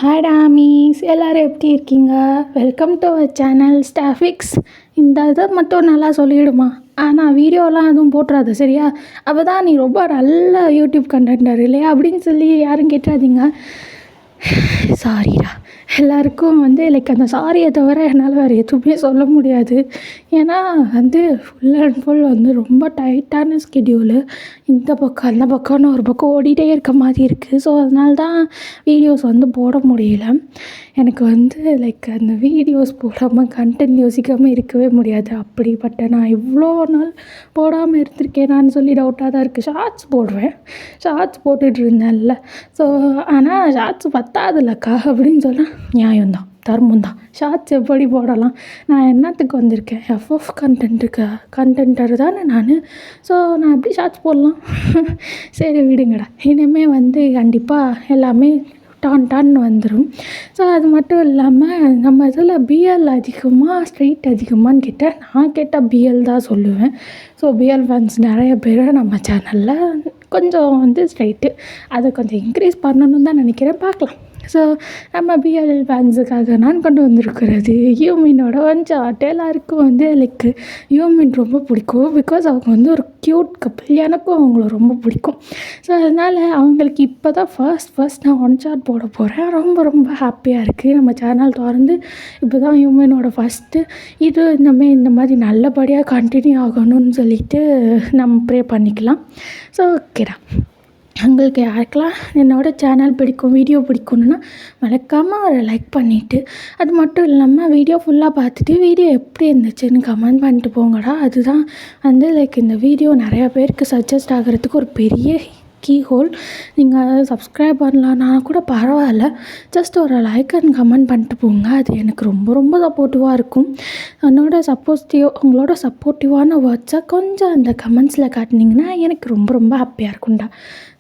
Hi டாமீஸ், எல்லோரும் எப்படி இருக்கீங்க? வெல்கம் டு அவர் சேனல் ஸ்டாஃபிக்ஸ். இந்த இதை மட்டும் நல்லா சொல்லிவிடுமா, ஆனால் வீடியோலாம் எதுவும் போட்டுறாது சரியா? அப்போ தான் நீ ரொம்ப நல்ல யூடியூப் கண்டென்டர் இல்லையா அப்படின்னு சொல்லி யாரும் கேட்டுறாதீங்க. சாரிடா, எல்லாருக்கும் லைக் அந்த சாரியை தவிர என்னால் வேறு எதுவுமே சொல்ல முடியாது. ஏன்னா ஃபுல் அண்ட் ஃபுல் ரொம்ப டைட்டான ஸ்கெடியூலு. இந்த பக்கம் அந்த பக்கம்னு ஒரு பக்கம் ஓடிட்டே இருக்க மாதிரி இருக்குது. ஸோ அதனால தான் வீடியோஸ் போட முடியல. எனக்கு லைக் அந்த வீடியோஸ் போடாமல் கண்டென்ட் யோசிக்காமல் இருக்கவே முடியாது. அப்படிப்பட்ட நான் இவ்வளோ நாள் போடாமல் இருந்திருக்கேனான்னு சொல்லி டவுட்டாக தான் இருக்குது. ஷார்ட்ஸ் போடுவேன், ஷார்ட்ஸ் போட்டுட்டு இருந்தேன்ல. ஸோ ஆனால் ஷார்ட்ஸ் பத்தாதுல்லக்கா அப்படின்னு சொன்னால் நியாயம்தான், தர்மம் தான். ஷார்ட்ஸ் எப்படி போடலாம்? நான் என்னத்துக்கு வந்திருக்கேன்? எஃப்எஃப் கண்டென்டர் தானே நான். ஸோ நான் எப்படி ஷார்ட்ஸ் போடலாம்? சரி விடுங்கடா, இனிமேல் கண்டிப்பாக எல்லாமே டான்னு வந்துடும். ஸோ அது மட்டும் இல்லாமல் நம்ம இதில் பிஎல் அதிகமாக ஸ்ட்ரெயிட் அதிகமானு கேட்டால் நான் கேட்டால் பிஎல் தான் சொல்லுவேன். ஸோ பிஎல் ஃபேன்ஸ் நிறைய பேர் நம்ம சேனலில் கொஞ்சம் ஸ்ட்ரெயிட்டு அதை கொஞ்சம் இன்க்ரீஸ் பண்ணணும்னு தான் நினைக்கிறேன். பார்க்கலாம். ஸோ நம்ம பிஎல் ஃபேன்ஸுக்காக நான் கொண்டு வந்திருக்கிறது யூமினோட ஒன்சாட். எல்லாருக்கும் லைக் யூமின் ரொம்ப பிடிக்கும். பிகாஸ் அவங்க ஒரு க்யூட் கப்பிள். எனக்கும் அவங்கள ரொம்ப பிடிக்கும். ஸோ அதனால் அவங்களுக்கு இப்போ தான் ஃபர்ஸ்ட் நான் ஒன்சாட் போட போகிறேன். ரொம்ப ஹாப்பியாக இருக்குது. நம்ம சேனல் திறந்து இப்போ தான் யூமினோட ஃபஸ்ட்டு இது இந்த மாதிரி நல்லபடியாக கண்டினியூ ஆகணும்னு சொல்லிட்டு நம்ம ப்ரே பண்ணிக்கலாம். ஸோ ஓகேடா, உங்களுக்கு யாருக்கெல்லாம் என்னோடய சேனல் பிடிக்கும், வீடியோ பிடிக்கும்னா மறக்காமல் ஒரு லைக் பண்ணிவிட்டு, அது மட்டும் இல்லாமல் வீடியோ ஃபுல்லாக பார்த்துட்டு வீடியோ எப்படி இருந்துச்சுன்னு கமெண்ட் பண்ணிட்டு போங்கடா. அதுதான் லைக் இந்த வீடியோ நிறையா பேருக்கு சஜஸ்ட் ஆகிறதுக்கு ஒரு பெரிய கீ ஹோல். நீங்கள் சப்ஸ்கிரைப் பண்ணலான்னா கூட பரவாயில்ல, ஜஸ்ட் ஒரு லைக் அண்ட் கமெண்ட் பண்ணிட்டு போங்க. அது எனக்கு ரொம்ப சப்போர்ட்டிவாக இருக்கும். உங்களோட சப்போர்ட்டிவான வேர்ட்ஸை கொஞ்சம் அந்த கமெண்ட்ஸில் காட்டினீங்கன்னா எனக்கு ரொம்ப ஹாப்பியாக இருக்கும்டா.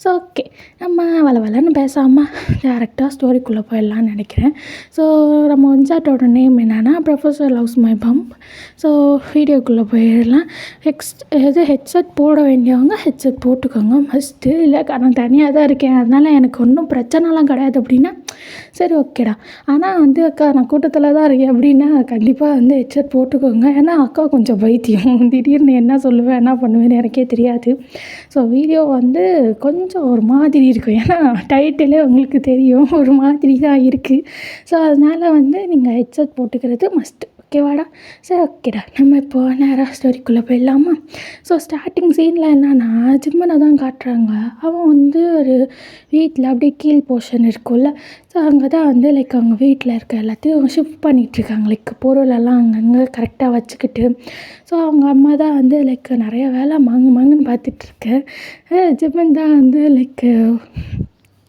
ஸோ ஓகே, நம்ம வளன்னு பேசாமல் டேரெக்டாக ஸ்டோரிக்குள்ளே போயிடலான்னு நினைக்கிறேன். ஸோ நம்ம ஒன்சாட்டோட நேம் என்னென்னா professor loves my pump. So வீடியோக்குள்ளே போயிடலாம். ஹெட்செட் போட வேண்டியவங்க ஹெட்செட் போட்டுக்கோங்க மஸ்ட்டு. இல்லை நான் தனியாக தான் இருக்கேன், அதனால் எனக்கு ஒன்றும் பிரச்சனைலாம் கிடையாது அப்படின்னா சரி ஓகேடா. ஆனால் அக்கா நான் கூட்டத்தில் தான் இருக்கேன் அப்படின்னா கண்டிப்பாக ஹெட்செட் போட்டுக்கோங்க. ஏன்னா அக்கா கொஞ்சம் பைத்தியம், திடீர்னு என்ன சொல்லுவேன் என்ன பண்ணுவேன்னு எனக்கே தெரியாது. ஸோ வீடியோ கொஞ்சம் ஒரு மாதிரி இருக்கும். ஏன்னா டைட்டிலே உங்களுக்கு தெரியும், ஒரு மாதிரி தான் இருக்குது. ஸோ அதனால் நீங்கள் ஹெட்செட் போட்டுக்கிறது மஸ்ட்டு. ஓகேவாடா? சரி ஓகேடா, நம்ம இப்போ நேராக ஸ்டோரிக்குள்ளே போயிடலாமா? ஸோ ஸ்டார்டிங் சீனில் என்னன்னா ஜிம்மனை தான் காட்டுறாங்க. அவன் ஒரு வீட்டில் அப்படியே கீழ் போர்ஷன் இருக்கும்ல. ஸோ அங்கே தான் லைக் அவங்க வீட்டில் இருக்க எல்லாத்தையும் ஷிஃப்ட் பண்ணிகிட்ருக்காங்க. லைக் பொருளெல்லாம் அங்கங்கே கரெக்டாக வச்சுக்கிட்டு. ஸோ அவங்க அம்மா தான் லைக் நிறைய வேலை மாங்குன்னு பார்த்துட்ருக்கேன். ஜிம்மன் தான் லைக்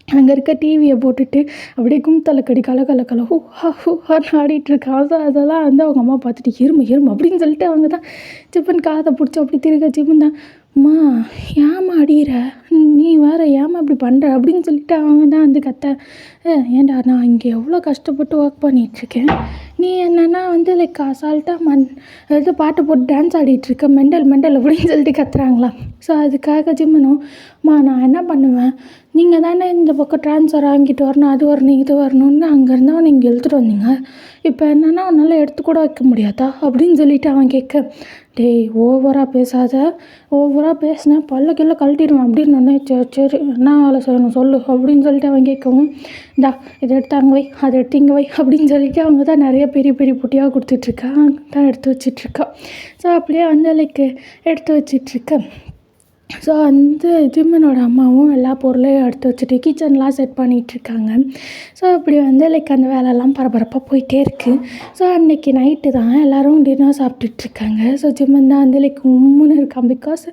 அங்கே இருக்க டிவியை போட்டுட்டு அப்படியே கும்தலக்கடி கல ஹூஹான்னு ஆடிட்டுருக்கான். ஸோ அதெல்லாம் அவங்க அம்மா பார்த்துட்டு எருமை அப்படின்னு சொல்லிட்டு அவங்க தான் ஜிம்மன் காதை பிடிச்சி அப்படி திருக்க. ஜிம்மன் தான், அம்மா ஏம்மா அடிகிற, நீ வேறு ஏம்மா இப்படி பண்ணுற அப்படின்னு சொல்லிட்டு அவங்க தான் கத்த. ஏன்டா நான் இங்கே எவ்வளோ கஷ்டப்பட்டு ஒர்க் பண்ணிகிட்ருக்கேன், நீ என்னென்னா லைக் அசால்ட்டாக இது பாட்டு போட்டு டான்ஸ் ஆடிட்டுருக்க, மெண்டல் அப்படின்னு சொல்லிட்டு கத்துறாங்களா. ஸோ அதுக்காக ஜிம்மனும், நான் என்ன பண்ணுவேன், நீங்கள் தானே இந்த பக்கம் ட்ரான்ஸ்ஃபர் வாங்கிட்டு வரணும், அது வரணும் இது வரணும்னு அங்கேருந்து அவனை இங்கே எடுத்துகிட்டு வந்தீங்க, இப்போ என்னென்னா அவனால் எடுத்து கூட வைக்க முடியாதா அப்படின்னு சொல்லிட்டு அவன் கேட்க, டேய் ஓவராக பேசாத, ஓவராக பேசினேன் பல்ல கழட்டிடுவேன் அப்படின்னு ஒன்று. சரி என்ன வேலை செய்யணும் சொல்லு அப்படின்னு சொல்லிட்டு அவன் கேட்கவும், இதை எடுத்து அங்கே வை, அதை எடுத்து இங்கே வை அப்படின்னு சொல்லிட்டு அவங்க தான் நிறைய பெரிய பொட்டியாக கொடுத்துட்ருக்கான், தான் எடுத்து வச்சிட்ருக்கான். ஸோ அப்படியே லைக் எடுத்து வச்சிட்ருக்கேன். ஸோ ஜிம்மனோட அம்மாவும் எல்லா பொருளையும் எடுத்து வச்சுட்டு கிச்சன்லாம் செட் பண்ணிகிட்ருக்காங்க. ஸோ அப்படி லைக் அந்த வேலைலாம் பரபரப்பாக போயிட்டே இருக்குது. ஸோ அன்றைக்கி நைட்டு தான் எல்லோரும் டின்னர் சாப்பிட்டுட்ருக்காங்க. ஸோ ஜிம்மன் தான் லைக் உம்முன்னு இருக்கான். பிகாஸ்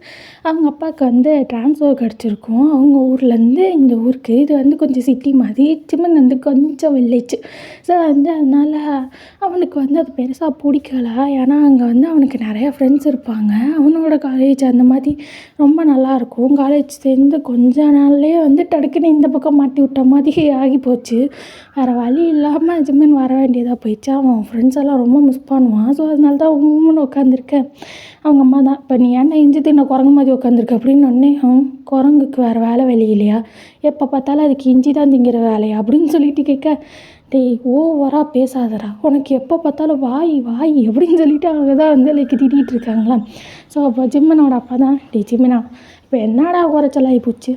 அவங்க அப்பாவுக்கு ட்ரான்ஸ்ஃபர் கிடச்சிருக்கும் அவங்க ஊர்லேருந்து இந்த ஊருக்கு. இது கொஞ்சம் சிட்டி மாதிரி, ஜிம்மன் கொஞ்சம் வில்லேஜ். ஸோ அதனால் அவனுக்கு அது பெருசாக பிடிக்கல. ஏன்னா அங்கே அவனுக்கு நிறையா ஃப்ரெண்ட்ஸ் இருப்பாங்க. அவனோட காலேஜ் அந்த மாதிரி ரொம்ப நல்லாயிருக்கும். காலேஜ் சேர்ந்து கொஞ்ச நாள்லேயே டக்குன்னு இந்த பக்கம் மாட்டி விட்ட மாதிரி ஆகி போச்சு. வேறு வழி இல்லாமல் ஜிம்மன் வர வேண்டியதாக போயிடுச்சு. அவன் ஃப்ரெண்ட்ஸ் எல்லாம் ரொம்ப மிஸ் பண்ணுவான். ஸோ அதனால தான் உம்முன்னு உட்காந்துருக்கேன். அவங்க அம்மா தான், இப்போ நீ ஏன்னா இஞ்சி தின்ன குரங்கு மாதிரி உட்காந்துருக்க அப்படின்னு ஒன்னே குரங்குக்கு வேறு வேலை இல்லையா, எப்போ பார்த்தாலும் அதுக்கு இஞ்சி தான் திங்கிற வேலையா அப்படின்னு சொல்லிட்டு கேட்க, டேய் ஓவராக பேசாதடா, உனக்கு எப்போ பார்த்தாலும் வாய் வாய் அப்படின்னு சொல்லிட்டு அவங்க தான் வந்து லைக் திட்டிகிட்டு இருக்காங்களா. ஸோ அப்போ ஜிம்மனோட அப்பா தான், டே ஜிம்மனா இப்போ என்னடா குறைச்சலாகி போச்சு,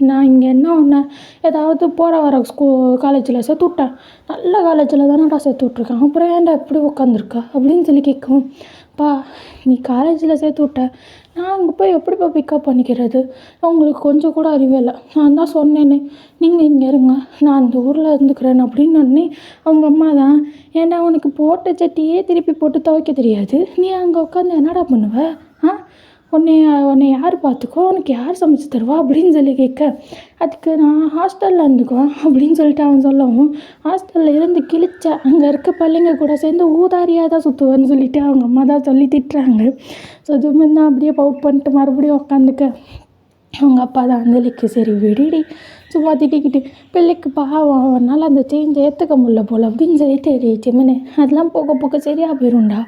நான் இங்கே என்ன ஒன்று ஏதாவது போகிற வர காலேஜில் சேர்த்து விட்டேன், நல்ல காலேஜில் தானடா சேர்த்து விட்ருக்கேன், அப்புறம் ஏன்டா இப்படி உட்காந்துருக்கா அப்படின்னு சொல்லி கேட்கவும், பா நீ காலேஜில் சேர்த்து விட்ட, நான் அங்கே போய் எப்படிப்பா பிக்கப் பண்ணிக்கிறது, உங்களுக்கு கொஞ்சம் கூட அறிவே இல்லை, நான் தான் சொன்னேனே நீங்கள் இங்கே இருங்க, நான் அந்த ஊரில் இருந்துக்கிறேன் அப்படின்னு சொன்னே. அவங்க அம்மா தான், ஏன்டா உனக்கு போட்ட சட்டியே திருப்பி போட்டு துவைக்க தெரியாது, நீ அங்கே உட்காந்து என்னடா பண்ணுவ, உன்னை யார் பார்த்துக்கோ, உனக்கு யார் சமைச்சு தருவா அப்படின்னு சொல்லி கேட்க, அதுக்கு நான் ஹாஸ்டலில் இருந்துக்குவேன் அப்படின்னு சொல்லிட்டு அவன் சொல்லவும், ஹாஸ்டலில் இருந்து கிழிச்ச அங்கே இருக்க பிள்ளைங்க கூட சேர்ந்து ஊதாரியாக தான் சுற்றுவேன்னு சொல்லிட்டு அவங்க அம்மா தான் சொல்லி திட்டுறாங்க. ஸோ ஜிம்மன் தான் அப்படியே பவுட் பண்ணிட்டு மறுபடியும் உட்காந்துக்க, அவங்க அப்பா தான் அந்தளிக்கு சரி விடுடி சும்மா திட்டிக்கிட்டு, பிள்ளைக்கு பாவம் அவனால் அந்த சேஞ்சை ஏற்றுக்க முடியல போல் அப்படின்னு சொல்லிட்டு, ஜிம்மனு அதெல்லாம் போக போக சரியாக போயிடும்டா,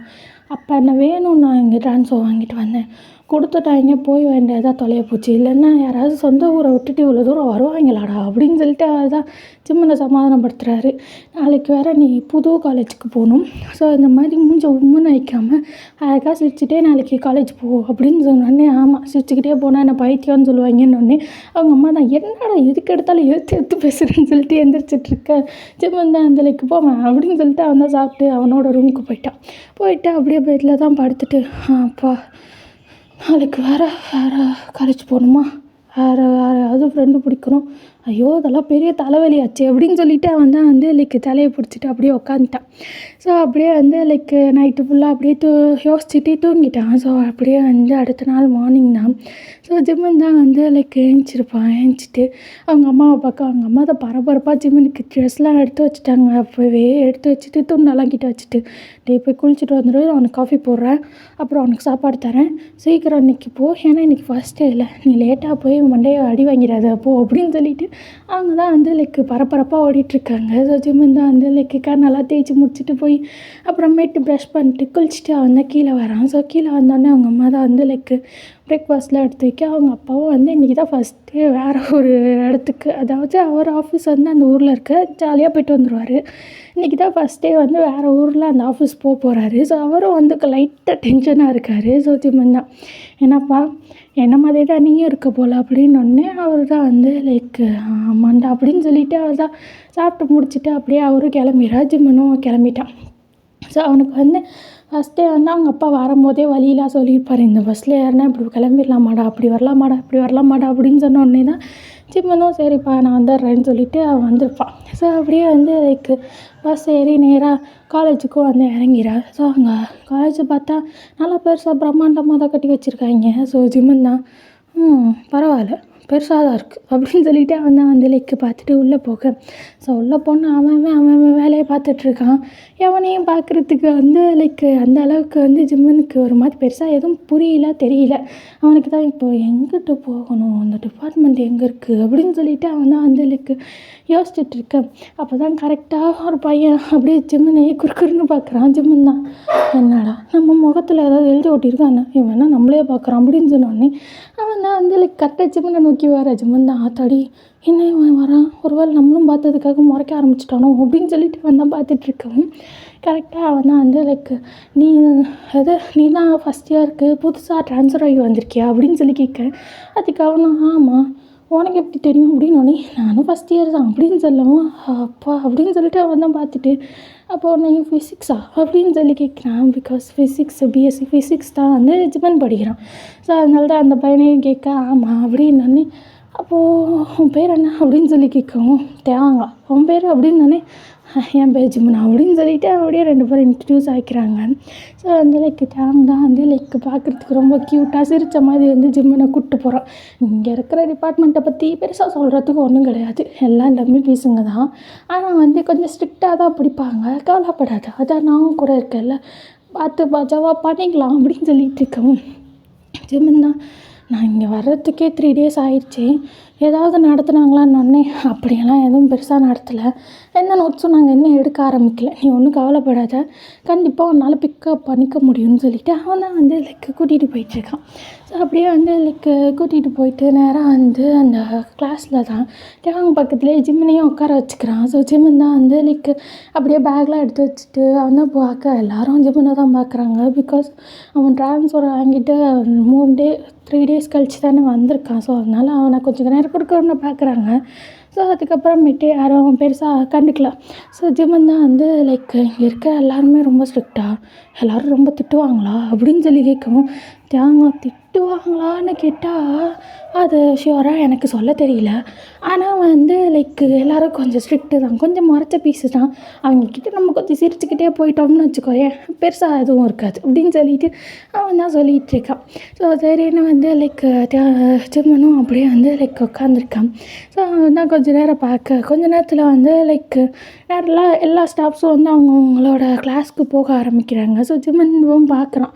அப்போ என்ன வேணும், நான் இங்கே ட்ரான்ஸ்ஃபர் வாங்கிட்டு வந்தேன், கொடுத்துட்டாங்க போய் வேண்டியதாக தொலைய போச்சு, இல்லைன்னா யாராவது சொந்த ஊரை விட்டுட்டு இவ்வளோ தூரம் வருவாங்களாடா அப்படின்னு சொல்லிட்டு அதுதான் ஜிம்மனை சமாதானப்படுத்துகிறாரு. நாளைக்கு வேறு நீ புது காலேஜுக்கு போகணும், ஸோ இந்த மாதிரி மூஞ்ச உம்முன்னு வைக்காமல் அழகாக சிரிச்சுட்டே நாளைக்கு காலேஜ் போ அப்படின்னு சொன்னோடனே, ஆமாம் சிரிச்சுக்கிட்டே போனால் என்ன பைத்தியம்னு சொல்லுவாங்கன்னு அவங்க அம்மா தான், என்னடா எதுக்கு எடுத்தாலும் எடுத்து பேசுகிறேன்னு சொல்லிட்டு எந்திரிச்சிட்ருக்க, ஜிம்மன் தான் அந்தலைக்கு போவேன் அப்படின்னு சொல்லிட்டு அவன் தான் சாப்பிட்டு அவனோட ரூமுக்கு போயிட்டு அப்படியே பெட்டில் தான் படுத்துட்டு, அப்பா நாளைக்கு வேறு காலேஜ் போகணுமா, யாராவது ஃப்ரெண்டு பிடிக்கணும், ஐயோ அதெல்லாம் பெரிய தலைவலி ஆச்சு அப்படின்னு சொல்லிவிட்டு அவன் தான் வந்து லைக் தலையை பிடிச்சிட்டு அப்படியே உட்காந்துட்டான். ஸோ அப்படியே வந்து லைக் நைட்டு ஃபுல்லாக அப்படியே யோசிச்சுட்டே தூங்கிட்டான். ஸோ அப்படியே வந்து அடுத்த நாள் மார்னிங் தான் ஸோ ஜிம்மன் தான் வந்து லைக் ஏஞ்சிட்டு அவங்க அம்மாவை பார்க்க, அவங்க அம்மா தான் பரபரப்பாக ஜிம்மனுக்கு ட்ரெஸ்லாம் எடுத்து வச்சுட்டாங்க. அப்போவே எடுத்து வச்சுட்டு துண்டெல்லாம் கிட்ட வச்சுட்டு, டே போய் குளிச்சுட்டு வந்துடும், அவனுக்கு காஃபி போடுறேன், அப்புறம் அவனுக்கு சாப்பாடு தரேன், சீக்கிரம் இன்றைக்கி போ, ஏன்னா இன்றைக்கி ஃபஸ்ட் டே இல்லை, நீ லேட்டாக போய் மண்டையை அடி வாங்கிடாத போ அப்படின்னு சொல்லிட்டு அவங்க தான் வந்து லைக் பரபரப்பாக ஓடிட்டுருக்காங்க. ஸோ ஜிம்மன் தான் வந்து லைக் நல்லா தேய்ச்சி முடிச்சுட்டு போய் அப்புறமேட்டு ப்ரஷ் பண்ணிட்டு குளிச்சுட்டு அவன் தான் கீழே வரான். ஸோ கீழே வந்தோடனே அவங்க அம்மா தான் வந்து லைக் பிரேக்ஃபாஸ்ட்லாம் எடுத்து வைக்க, அவங்க அப்பாவும் வந்து இன்றைக்கி தான் ஃபஸ்ட்டு வேறு ஒரு இடத்துக்கு, அதாவது அவர் ஆஃபீஸ் வந்து அந்த ஊரில் இருக்க, ஜாலியாக போய்ட்டு வந்துடுவார். இன்றைக்கி தான் ஃபஸ்ட் டே வந்து வேறு ஊரில் அந்த ஆஃபீஸ் போகிறாரு. ஸோ அவரும் வந்து லைட்டாக டென்ஷனாக இருக்கார். ஸோ ஜிம்மன் தான், என்னப்பா என்ன மாதிரி தான் நீயும் இருக்க போல் அப்படின்னொடனே அவர் தான் வந்து லைக் ஆமாண்டா அப்படின்னு சொல்லிவிட்டு அவர் தான் சாப்பிட்டு முடிச்சுட்டு அப்படியே அவரும் கிளம்பிடுறா, ஜிம்மனும் கிளம்பிட்டான். ஸோ அவனுக்கு வந்து ஃபஸ்ட்டே வந்து அவங்க அப்பா வரும்போதே வழியெலாம் சொல்லியிருப்பார், இந்த பஸ்ஸில் ஏறினா இப்படி கிளம்பிடலாமாடா, அப்படி வரலாமாடா அப்படின்னு சொன்ன உடனே தான் ஜிம்மனும் சரிப்பா நான் வந்துடுறேன்னு சொல்லிவிட்டு அவன் வந்திருப்பான். ஸோ அப்படியே வந்து லைக் பஸ் ஏறி நேராக காலேஜுக்கும் வந்து இறங்கிறா. ஸோ அங்கே காலேஜை பார்த்தா நல்லா பெருசாக பிரம்மாண்டமாக தான் கட்டி வச்சுருக்காங்க. ஸோ ஜிம்மன் தான் பரவாயில்ல பெருசாக தான் இருக்குது அப்படின்னு சொல்லிவிட்டு அவன் தான் வந்து லைக் பார்த்துட்டு உள்ளே போக, ஸோ உள்ளே போனால் அவன் வேலையை பார்த்துட்ருக்கான். எவனையும் பார்க்குறதுக்கு வந்து லைக் அந்த அளவுக்கு வந்து ஜிம்மனுக்கு ஒரு மாதிரி பெருசாக எதுவும் தெரியல. அவனுக்கு தான் இப்போ எங்கிட்ட போகணும், அந்த டிபார்ட்மெண்ட் எங்கே இருக்குது அப்படின்னு சொல்லிவிட்டு அவன் தான் வந்து லைக் யோசிச்சுட்ருக்கேன். அப்போ தான் கரெக்டாக ஒரு பையன் அப்படியே ஜிம்மனையே குறுக்குன்னு பார்க்குறான். ஜிம்மன் தான், என்னடா நம்ம முகத்தில் ஏதாவது எழுதி ஓட்டியிருக்கான், இவன் வேணா நம்மளே பார்க்குறான் அப்படின்னு சொன்னோடனே அவன் தான் வந்து லைக் கரெக்டாக ஜிம்மனை நோக்கி வர. ஜிம்மன் தான், ஆத்தாடி என்ன இவன் வரான், ஒருவேளை நம்மளும் பார்த்ததுக்காக முறைக்க ஆரம்பிச்சிட்டானோ அப்படின்னு சொல்லிட்டு அவன் தான் பார்த்துட்ருக்கேன். கரெக்டாக அவன் தான் வந்து லைக் நீ தான் ஃபஸ்ட் இயருக்கு புதுசாக ட்ரான்ஸ்ஃபர் ஆகி வந்திருக்கியா அப்படின்னு சொல்லி கேட்க, அதுக்கு அவனும் ஆமாம் உனக்கு எப்படி தெரியும் அப்படின்னோடனே, நானும் ஃபஸ்ட் இயர் தான் அப்படின்னு சொல்லவும், அப்பா அப்படின்னு சொல்லிட்டு அவன் தான் பார்த்துட்டு, அப்போது நீ ஃபிசிக்ஸா அப்படின்னு சொல்லி கேட்குறான். பிகாஸ் பிஎஸ்சி ஃபிசிக்ஸ் தான் வந்து ஜிம்மன் படிக்கிறான். ஸோ அதனால தான் அந்த பையனையும் கேட்க, ஆமாம் அப்படின்னோடனே, அப்போது உன் பேர் என்ன அப்படின்னு சொல்லி கேட்கவும், தேவாங்க உன் பேர் அப்படின்னோடனே, என் பேர் ஜிம்மனா அப்படின்னு சொல்லிவிட்டு அப்படியே 2 பேரும் இன்ட்ரடியூஸ் ஆகிக்கிறாங்க. ஸோ அந்த லைக் டேங் தான் வந்து லைக் பார்க்குறதுக்கு ரொம்ப க்யூட்டாக சிரித்த மாதிரி வந்து ஜிம்மனை கூப்பிட்டு போகிறோம். இங்கே இருக்கிற டிபார்ட்மெண்ட்டை பற்றி பெருசாக சொல்கிறதுக்கு ஒன்றும் கிடையாது, எல்லாம் டம்மி பீஸுங்க தான், ஆனால் வந்து கொஞ்சம் ஸ்ட்ரிக்டாக தான் பிடிப்பாங்க, கவலைப்படாது, அதான் நான் கூட இருக்கேன்ல, பார்த்து பாஜாவாக பண்ணிக்கலாம் அப்படின்னு சொல்லிட்டு இருக்கவும், ஜிம்மன் தான், நான் இங்கே வர்றதுக்கே 3 days ஆயிடுச்சு, ஏதாவது நடத்துனாங்களான்னொடனே அப்படியெல்லாம் எதுவும் பெருசாக நடத்தலை. எந்த நோட்ஸும் நாங்கள் இன்னும் எடுக்க ஆரம்பிக்கல. நீ ஒன்றும் கவலைப்படாத, கண்டிப்பாக உன்னால் பிக்கப் பண்ணிக்க முடியும்னு சொல்லிவிட்டு அவன் தான் வந்து லைக் கூட்டிகிட்டு போயிட்டுருக்கான். ஸோ அப்படியே வந்து லைக் கூட்டிகிட்டு போயிட்டு நேராக வந்து அந்த கிளாஸில் தான் அவங்க பக்கத்துலேயே ஜிம்மினையும் உட்கார வச்சுக்கிறான். ஸோ ஜிம்மன் தான் வந்து லைக் அப்படியே பேக்லாம் எடுத்து வச்சுட்டு அவன் தான் பார்க்க எல்லோரும் ஜிம்மனை தான் பார்க்குறாங்க. பிகாஸ் அவன் ட்ரான்ஸ்ஃபர் வாங்கிட்டு 3 டேஸ் கழிச்சு தானே வந்திருக்கான். ஸோ அதனால் அவனை கொஞ்சம் நேரம் கொடுக்கணுன்னு பார்க்குறாங்க. ஸோ அதுக்கப்புறமேட்டு யாரும் பெருசாக கண்டுக்கல. ஸோ ஜிம்மன் தான் வந்து லைக் இங்கே இருக்க எல்லாருமே ரொம்ப ஸ்ட்ரிக்டாக, எல்லோரும் ரொம்ப திட்டுவாங்களா அப்படின்னு சொல்லி கேட்கவும், திட்டுவாங்களான்னு கேட்டால் அது ஷியோராக எனக்கு சொல்ல தெரியல. ஆனால் வந்து லைக் எல்லோரும் கொஞ்சம் ஸ்ட்ரிக்ட்டு தான், கொஞ்சம் முறைச்ச பீஸு தான். அவங்கக்கிட்ட நம்ம கொஞ்சம் சிரிச்சுக்கிட்டே போயிட்டோம்னு வச்சுக்கோயேன், பெருசாக எதுவும் இருக்காது அப்படின்னு சொல்லிட்டு அவன் தான் சொல்லிகிட்டு இருக்கான். ஸோ சரின்னு வந்து லைக் ஜிம்மனும் அப்படியே வந்து லைக் உட்காந்துருக்கான். ஸோ அவன் தான் கொஞ்சம் நேரம் பார்க்க கொஞ்ச நேரத்தில் வந்து லைக் எல்லா ஸ்டாஃப்ஸும் வந்து அவங்களோட கிளாஸ்க்கு போக ஆரம்பிக்கிறாங்க. ஸோ ஜிம்மனும் பார்க்குறான்.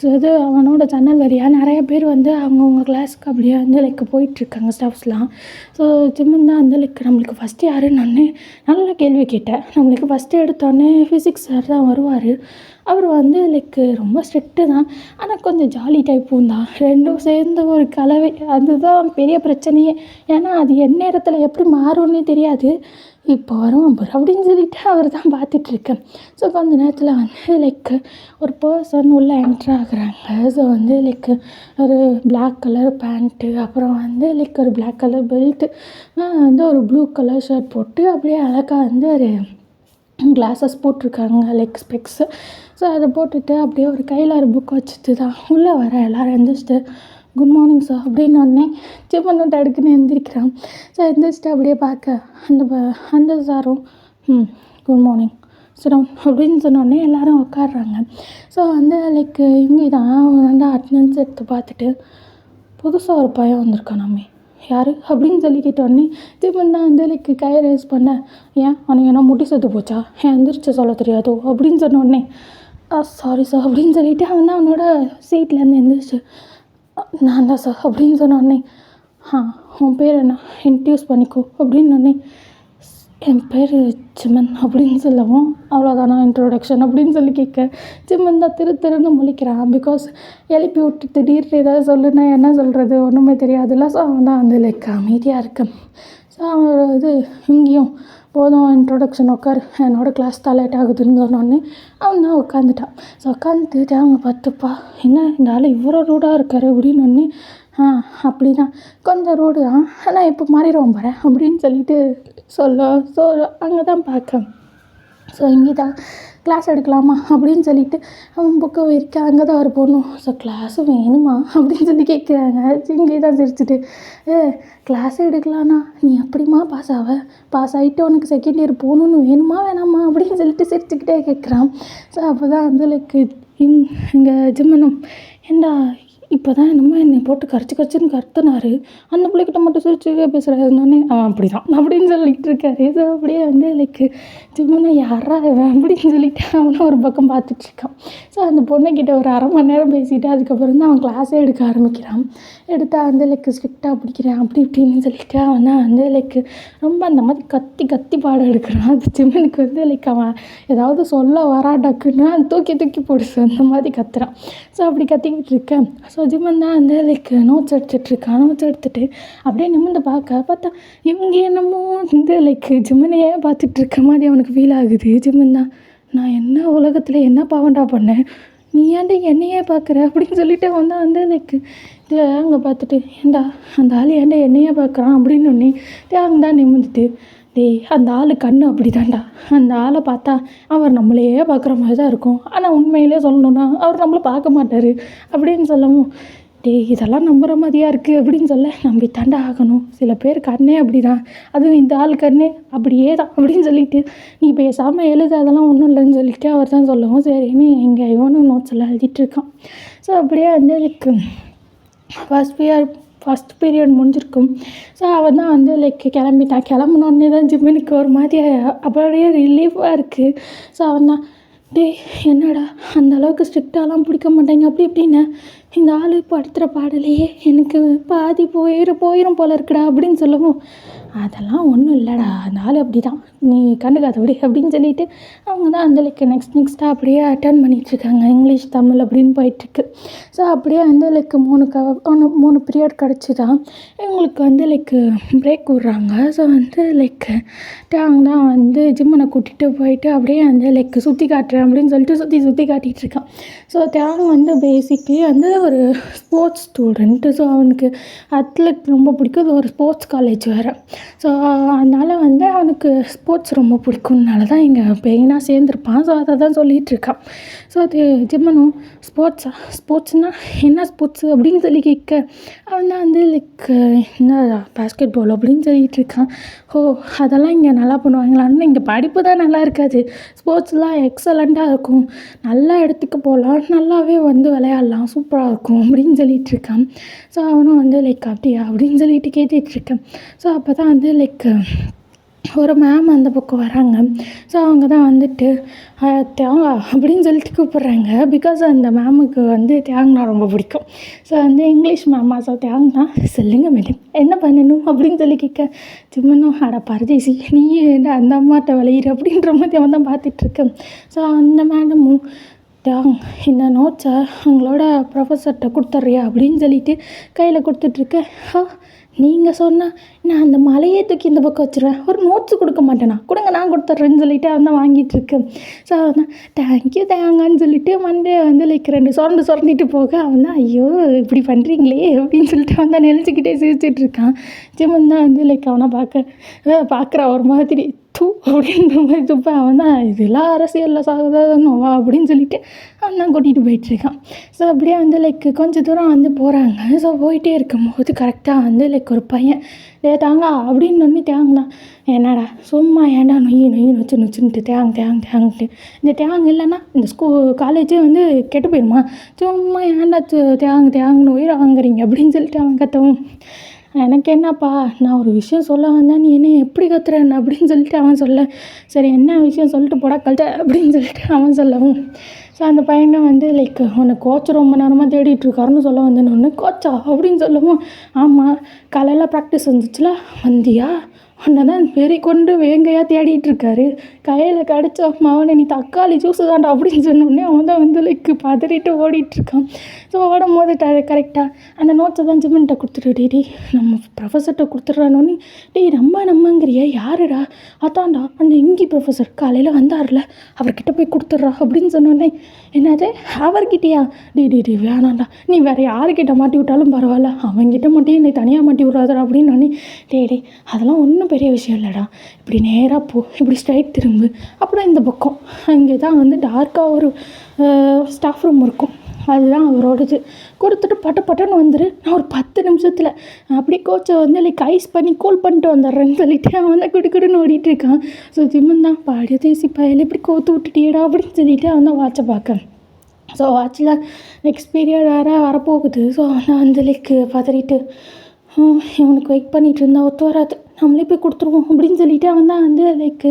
ஸோ அது அவனோட ஜன்னல் வழியாக நிறைய பேர் வந்து அவங்கவுங்க கிளாஸுக்கு அப்படியே வந்து லைக் போயிட்டுருக்காங்க ஸ்டாஃப்ஸ்லாம். ஸோ ஜிம்மன் தான் வந்து லைக் நம்மளுக்கு ஃபஸ்ட்டு யாருன்னு நல்ல கேள்வி கேட்டேன். நம்மளுக்கு ஃபஸ்ட்டு எடுத்தோடனே ஃபிசிக்ஸ் சார் தான் வருவார். அவர் வந்து லைக் ரொம்ப ஸ்ட்ரிக்ட்டு தான், ஆனால் கொஞ்சம் ஜாலி டைப்பும் தான். ரெண்டும் சேர்ந்து ஒரு கலவை, அதுதான் பெரிய பிரச்சனையே. ஏன்னா அது எந்நேரத்தில் எப்படி மாறும்னே தெரியாது. இப்போ வரும் பாரு அப்படின்னு சொல்லிட்டு அவர் தான் பார்த்துட்ருக்கேன். ஸோ கொஞ்ச நேரத்தில் வந்து லைக் ஒரு பர்சன் உள்ளே என்ட்ரு ஆகுறாங்க. ஸோ வந்து லைக் ஒரு பிளாக் கலர் பேண்ட்டு, அப்புறம் வந்து லைக் ஒரு பிளாக் கலர் பெல்ட்டு, வந்து ஒரு ப்ளூ கலர் ஷர்ட் போட்டு அப்படியே அழகாக வந்து ஒரு கிளாஸஸ் போட்டிருக்காங்க, லைக் ஸ்பெக்ஸு. ஸோ அதை போட்டுட்டு அப்படியே ஒரு கையில் ஒரு புக் வச்சுட்டு தான் உள்ளே வர எல்லோரும் எழுந்திரிச்சிட்டு குட் மார்னிங் சார் அப்படின்னு ஒன்னே ஜிம்மனும் தடுக்குன்னு எழுந்திரிக்கிறான். ஸோ எழுந்திரிச்சிட்டு அப்படியே பார்க்க அந்த சாரும் குட் மார்னிங் சிரம் அப்படின்னு சொன்னோடனே எல்லோரும் உட்காடுறாங்க. ஸோ வந்து லைக் இங்கே தான் வந்து அட்டண்டன்ஸ் எடுத்து பார்த்துட்டு புதுசாக ஒரு பையன் வந்திருக்கானாமே, யார் அப்படின்னு சொல்லி கேட்டோடனே ஜிம்மன் தான் வந்து லைக் கை ரைஸ் பண்ண, ஏன் அவனுக்கு என்ன முட்டி செத்து போச்சா, ஏன் எந்திரிச்சு சொல்ல தெரியாதோ அப்படின்னு சொன்னோடனே சாரி சார் அப்படின்னு சொல்லிவிட்டு அவன் தான் அவனோட சீட்லேருந்து எந்திரிச்சு நான் தான் சார் அப்படின்னு சொன்னோடனே உன் பேர் என்ன இன்ட்ரடியூஸ் பண்ணிக்கோ அப்படின்னோடனே என் பேர் ஜிம்மன் அப்படின்னு சொல்லவும் அவ்வளோதானா இன்ட்ரோடக்ஷன் அப்படின்னு சொல்லி கேட்க ஜிம்மன் தான் திருன்னு முழிக்கிறான். பிகாஸ் எழுப்பி விட்டு திடீர்னு ஏதாவது சொல்லுன்னா என்ன சொல்கிறது ஒன்றுமே தெரியாதுல்ல. ஸோ அவன் தான் வந்து லைக் அமைதியாக இருக்கேன். ஸோ அவன் இது இங்கேயும் போதும் இன்ட்ரோடக்ஷன் உட்கார், என்னோடய கிளாஸ் தான் லேட் ஆகுதுன்னு சொன்னோடனே அவன் தான் உட்காந்துட்டான். ஸோ உட்காந்துட்டு அவங்க பார்த்துப்பா என்ன இந்த ஆள் இவ்வளோ ரூடாக இருக்கார் அப்படின்னு அப்படி தான் கொஞ்சம் ரூடு தான், ஆனால் இப்போ மாறிடுவோம் பாரு அப்படின்னு சொல்லிட்டு சொல்ல. ஸோ அங்கே தான் பார்க்க ஸோ இங்கே தான் கிளாஸ் எடுக்கலாமா அப்படின்னு சொல்லிட்டு அவன் புக்கை வைக்க அங்கே தான் ஒரு போகணும். ஸோ கிளாஸு வேணுமா அப்படின்னு சொல்லி கேட்குறாங்க. இங்கே தான் சிரிச்சுட்டு கிளாஸு எடுக்கலான்னா நீ எப்படிமா பாஸ் ஆகிட்டு உனக்கு செகண்ட் இயர் போகணுன்னு வேணுமா வேணாமா அப்படின்னு சொல்லிட்டு சிரிச்சுக்கிட்டே கேட்குறான். ஸோ அப்போ தான் வந்து லைக் இங்கே ஜிம்மனும் ஏண்டா இப்போ தான் என்னமோ என்னை போட்டு கரைச்சின்னு கத்துனாரு, அந்த பிள்ளைக்கிட்ட மட்டும் சிரிச்சு பேசுகிறாருன்னொன்னே அவன் அப்படி தான் அப்படின்னு சொல்லிகிட்டு இருக்காரு. ஸோ அப்படியே வந்து லைக் ஜிம்மனை யாரா அப்படின்னு சொல்லிட்டு அவனும் ஒரு பக்கம் பார்த்துட்ருக்கான். ஸோ அந்த பொண்ணுக்கிட்ட ஒரு அரை மணி நேரம் பேசிவிட்டு அதுக்கப்புறம் தான் அவன் கிளாஸே எடுக்க ஆரம்பிக்கிறான். எடுத்தால் வந்து லைக் ஸ்ட்ரிக்டாக பிடிக்கிறேன் அப்படி இப்படின்னு சொல்லிட்டு அவன் தான் வந்து லைக் ரொம்ப அந்த மாதிரி கத்தி பாடம் எடுக்கிறான். அது ஜிம்மனுக்கு வந்து லைக் அவன் ஏதாவது சொல்ல வராடாக்குன்னா தூக்கி போடுச்சு அந்த மாதிரி கத்துறான். ஸோ அப்படி கத்திக்கிட்டு இருக்கேன். ஸோ ஜிம்மன் தான் வந்து லைக் நோட்ஸ் எடுத்துகிட்ருக்கான். நோட்ஸ் எடுத்துகிட்டு அப்படியே நிமிர்ந்து பார்த்தா இவங்க என்னமோ வந்து லைக் ஜிம்மனையே பார்த்துட்ருக்க மாதிரி அவனுக்கு ஃபீல் ஆகுது. ஜிம்மன் தான் நான் என்ன உலகத்தில் என்ன பாவண்டா பண்ணேன், நீ ஏன்டா என்னையே பார்க்குற அப்படின்னு சொல்லிட்டு அவன் தான் வந்து லைக் அங்கே பார்த்துட்டு ஏண்டா அந்த ஆள் ஏன்டா என்னையே பார்க்குறான் அப்படின்னு ஒன்னே அங்கே தான் நிமிர்ந்துட்டு அந்த ஆள் கண்ணு அப்படி தான்டா, அந்த ஆளை பார்த்தா அவர் நம்மளையே பார்க்குற மாதிரி தான் இருக்கும், ஆனால் உண்மையிலே சொல்லணுன்னா அவர் நம்மளை பார்க்க மாட்டார் அப்படின்னு சொல்லவும் இதெல்லாம் நம்புகிற மாதிரியா இருக்குது அப்படின்னு சொல்ல நம்பி தாண்டா ஆகணும், சில பேர் கண்ணே அப்படி தான், அதுவும் இந்த ஆள் கண்ணே அப்படியே தான் அப்படின்னு சொல்லிட்டு நீ பேசாமல் எழுத அதெல்லாம் ஒன்றும் இல்லைன்னு சொல்லிட்டு அவர் தான் சொல்லவும் சரின்னு இங்கே இவனும் நோட்ஸ் எல்லாம் எழுதிட்டுருக்கான். ஸோ அப்படியே வந்து லைக் ஃபஸ்ட் பீரியட் முடிஞ்சிருக்கும். ஸோ அவன் தான் வந்து லைக் கிளம்பிட்டான். கிளம்புனோடனே தான் ஜிம்மனுக்கு ஒரு மாதிரி அப்படியே ரிலீஃபாக இருக்குது. ஸோ அவன் தான் என்னடா அந்த அளவுக்கு ஸ்ட்ரிக்டாலாம் பிடிக்க மாட்டாங்க அப்படி இப்படின்னு இந்த ஆள் படுத்துகிற பாடலையே எனக்கு பாதி போயிடும் போல இருக்குடா அப்படின்னு சொல்லவும், அதெல்லாம் ஒன்றும் இல்லைடா, அந்த ஆள் அப்படி தான், நீ கண்டுக்காத விடு அப்படின்னு சொல்லிட்டு அவங்க தான் வந்து லைக் நெக்ஸ்ட்டாக அப்படியே அட்டன் பண்ணிகிட்ருக்காங்க. இங்கிலீஷ் தமிழ் அப்படின்னு போயிட்டுருக்கு. ஸோ அப்படியே வந்து லைக் 3 பீரியட் கிடச்சி தான் இவங்களுக்கு வந்து லைக் பிரேக் விட்றாங்க. ஸோ வந்து லைக் டேங் தான் வந்து ஜிம்மனை கூட்டிகிட்டு போயிட்டு அப்படியே வந்து லைக் சுற்றி காட்டுறேன் அப்படின்னு சொல்லிட்டு சுற்றி காட்டிகிட்டு இருக்கான். ஸோ டேங் வந்து பேசிக்லி வந்து ஒரு ஸ்போர்ட்ஸ் ஸ்டூடெண்ட்டு. ஸோ அவனுக்கு அத்லெட் ரொம்ப பிடிக்கும். அது ஒரு ஸ்போர்ட்ஸ் காலேஜ் வேறு. ஸோ அதனால் வந்து அவனுக்கு ஸ்போர்ட்ஸ் ரொம்ப பிடிக்கும்னால தான் இங்கே பெயினாக சேர்ந்துருப்பான். ஸோ அதை தான் சொல்லிகிட்ருக்கான். ஸோ அது ஜிம்மனும் ஸ்போர்ட்ஸ்னால் என்ன ஸ்போர்ட்ஸு அப்படின்னு சொல்லி கேட்க, அவன் தான் வந்து லைக் என்ன பேஸ்கெட் பால் அப்படின்னு சொல்லிகிட்டு இருக்கான். ஓ, அதெல்லாம் இங்கே நல்லா பண்ணுவாங்களான்னு. இங்கே படிப்பு தான் நல்லா இருக்காது, ஸ்போர்ட்ஸ்லாம் எக்ஸலண்ட்டாக இருக்கும், நல்ல இடத்துக்கு போகலாம், நல்லாவே வந்து விளையாடலாம், சூப்பராக இருக்கும் அப்படின்னு சொல்லிகிட்டு இருக்கான். ஸோ அவனும் வந்து லைக் அப்படியா அப்படின்னு சொல்லிட்டு கேட்டுட்ருக்கேன். ஸோ அப்போ தான் வந்து லைக் ஒரு மேம் அந்த பக்கம் வராங்க. ஸோ அவங்க தான் வந்துட்டு தேங்கா அப்படின்னு சொல்லிட்டு கூப்பிட்றாங்க. பிகாஸ் அந்த மேமுக்கு வந்து தேங்னா ரொம்ப பிடிக்கும். ஸோ வந்து இங்கிலீஷ் மேமா, ஸோ தேங்னா சொல்லுங்க மேடம் என்ன பண்ணணும் அப்படின்னு சொல்லி கேட்க, ஜிம்மனும் அட பரதேசி நீ என்ன அந்த அம்மாட்ட விளையிற அப்படின்ற மாதிரி அவன் தான் பார்த்துட்ருக்கேன். ஸோ அந்த மேடமும் தேங் இந்த நோட்ஸை உங்களோட ப்ரொஃபஸர்கிட்ட கொடுத்துட்றியா அப்படின்னு சொல்லிட்டு கையில் கொடுத்துட்ருக்கேன். நீங்கள் சொன்னால் நான் அந்த மலையே தூக்கி இந்த பக்கம் வச்சுருவேன், ஒரு நோட்ஸு கொடுக்க மாட்டேனா, கொடுங்க நான் கொடுத்துட்றேன்னு சொல்லிவிட்டு அவன் தான் வாங்கிட்டுருக்கேன். ஸோ அவன் தான் தேங்க்யூ தேங்கான்னு சொல்லிவிட்டு மண்டே வந்து லைக் 2 சுரண்டிட்டு போக, அவன் தான் ஐயோ இப்படி பண்ணுறீங்களே அப்படின்னு சொல்லிட்டு அவன் தான் நெளிச்சிக்கிட்டே சிரிச்சிட்ருக்கான். ஜிம்மன் தான் வந்து லைக் அவனை பார்க்குற ஒரு மாதிரி தூ அப்படின்ற மாதிரி துப்ப, அவன் தான் இதெல்லாம் அரசியலில் சாகுதானோவா அப்படின்னு சொல்லிட்டு அவன் தான் கூட்டிகிட்டு போயிட்டுருக்கான். ஸோ அப்படியே வந்து லைக் கொஞ்சம் தூரம் வந்து போகிறாங்க. ஸோ போயிட்டே இருக்கும்போது கரெக்டாக வந்து லைக் ஒரு பையன் தாங்க அப்படின்னு வந்து தேங்கண்ணா, என்னடா சும்மா ஏன்டா நொய்யு நொச்சுன்ட்டு தேங்ட்டு இந்த தேங்க இல்லைன்னா இந்த காலேஜே வந்து கெட்டு போயிடுமா, சும்மா ஏன்டா தேங்கன்னு உயிரை வாங்குறீங்க அப்படின்னு சொல்லிட்டு அவன் கத்தவும், எனக்கு என்னப்பா நான் ஒரு விஷயம் சொல்ல வந்தேன், நீ என்ன எப்படி கத்துறேன் அப்படின்னு சொல்லிட்டு அவன் சொல்ல, சரி என்ன விஷயம் சொல்லிட்டு போடா கழட்ட அப்படின்னு சொல்லிட்டு அவன் சொல்லவும், ஸோ அந்த பையனை வந்து லைக் உன்னை கோச் ரொம்ப நேரமாக தேடிட்டுருக்காருன்னு சொல்ல வந்தேன்னு, ஒன்று கோச்சா அப்படின்னு சொல்லவும், ஆமாம் காலையில் ப்ராக்டிஸ் வந்துச்சுல வந்தியா, உன்னை தான் வெறி கொண்டு வேங்கையாக தேடிட்டுருக்காரு, கையில் கிடச்சா மவனை நீ தக்காளி ஜூஸு தான்டா அப்படின்னு சொன்னோடனே அவன் தான் வந்து லைக் பதறிட்டு ஓடிட்டுருக்கான். ஸோ ஓடும் போது கரெக்டாக அந்த நோட்ஸை தான் ஜிம்மன்கிட்ட கொடுத்துட்டு, டேய் நம்ம ப்ரொஃபஸர்கிட்ட கொடுத்துட்றானோன்னு, டேய் நம்மங்கிறியா யாருடா, அதான்டா அந்த இங்கி ப்ரொஃபஸர் காலையில் வந்தார்ல அவர்கிட்ட போய் கொடுத்துட்றா அப்படின்னு சொன்னோடனே, என்னது அவர்கிட்டயா, டே வேணாண்டா நீ வேறு யாருக்கிட்ட மாட்டி விட்டாலும் பரவாயில்ல, அவங்ககிட்ட மட்டும் என்னை தனியாக மாட்டி விட்றாதடா அப்படின்னு. டே அதெல்லாம் ஒன்றும் பெரிய விஷயம் இல்லைடா, இப்படி நேராக போ, இப்படி ஸ்ட்ரைட் திரும்பு, அப்புறம் இந்த பக்கம் இங்கே தான் வந்து டார்க்காக ஒரு ஸ்டாஃப் ரூம் இருக்கும், அதுதான் அவரோடது, கொடுத்துட்டு பட்டன்னு வந்துரு, நான் ஒரு 10 நிமிஷத்தில் அப்படியே கோச்சை வந்து லைக் ஐஸ் பண்ணி கூல் பண்ணிட்டு வந்துடுறேன்னு சொல்லிட்டு அவன் வந்து குடுக்குடுன்னு ஓடிட்டுருக்கான். ஸோ ஜிம்மன் தான் பாடிய தேசி பயல் இப்படி கோத்து விட்டுட்டியடா அப்படின்னு சொல்லிட்டு அவன் தான் வாட்சை பார்க்க. ஸோ வாட்சில் நெக்ஸ்ட் பீரியட் வேறு வரப்போகுது. ஸோ அவன் வந்து லைக் பதறிட்டு, இவனுக்கு வெயிட் பண்ணிகிட்டு இருந்தா ஒத்து வராது, நம்மளே போய் கொடுத்துருவோம் அப்படின்னு சொல்லிவிட்டு அவன் தான் வந்து லைக்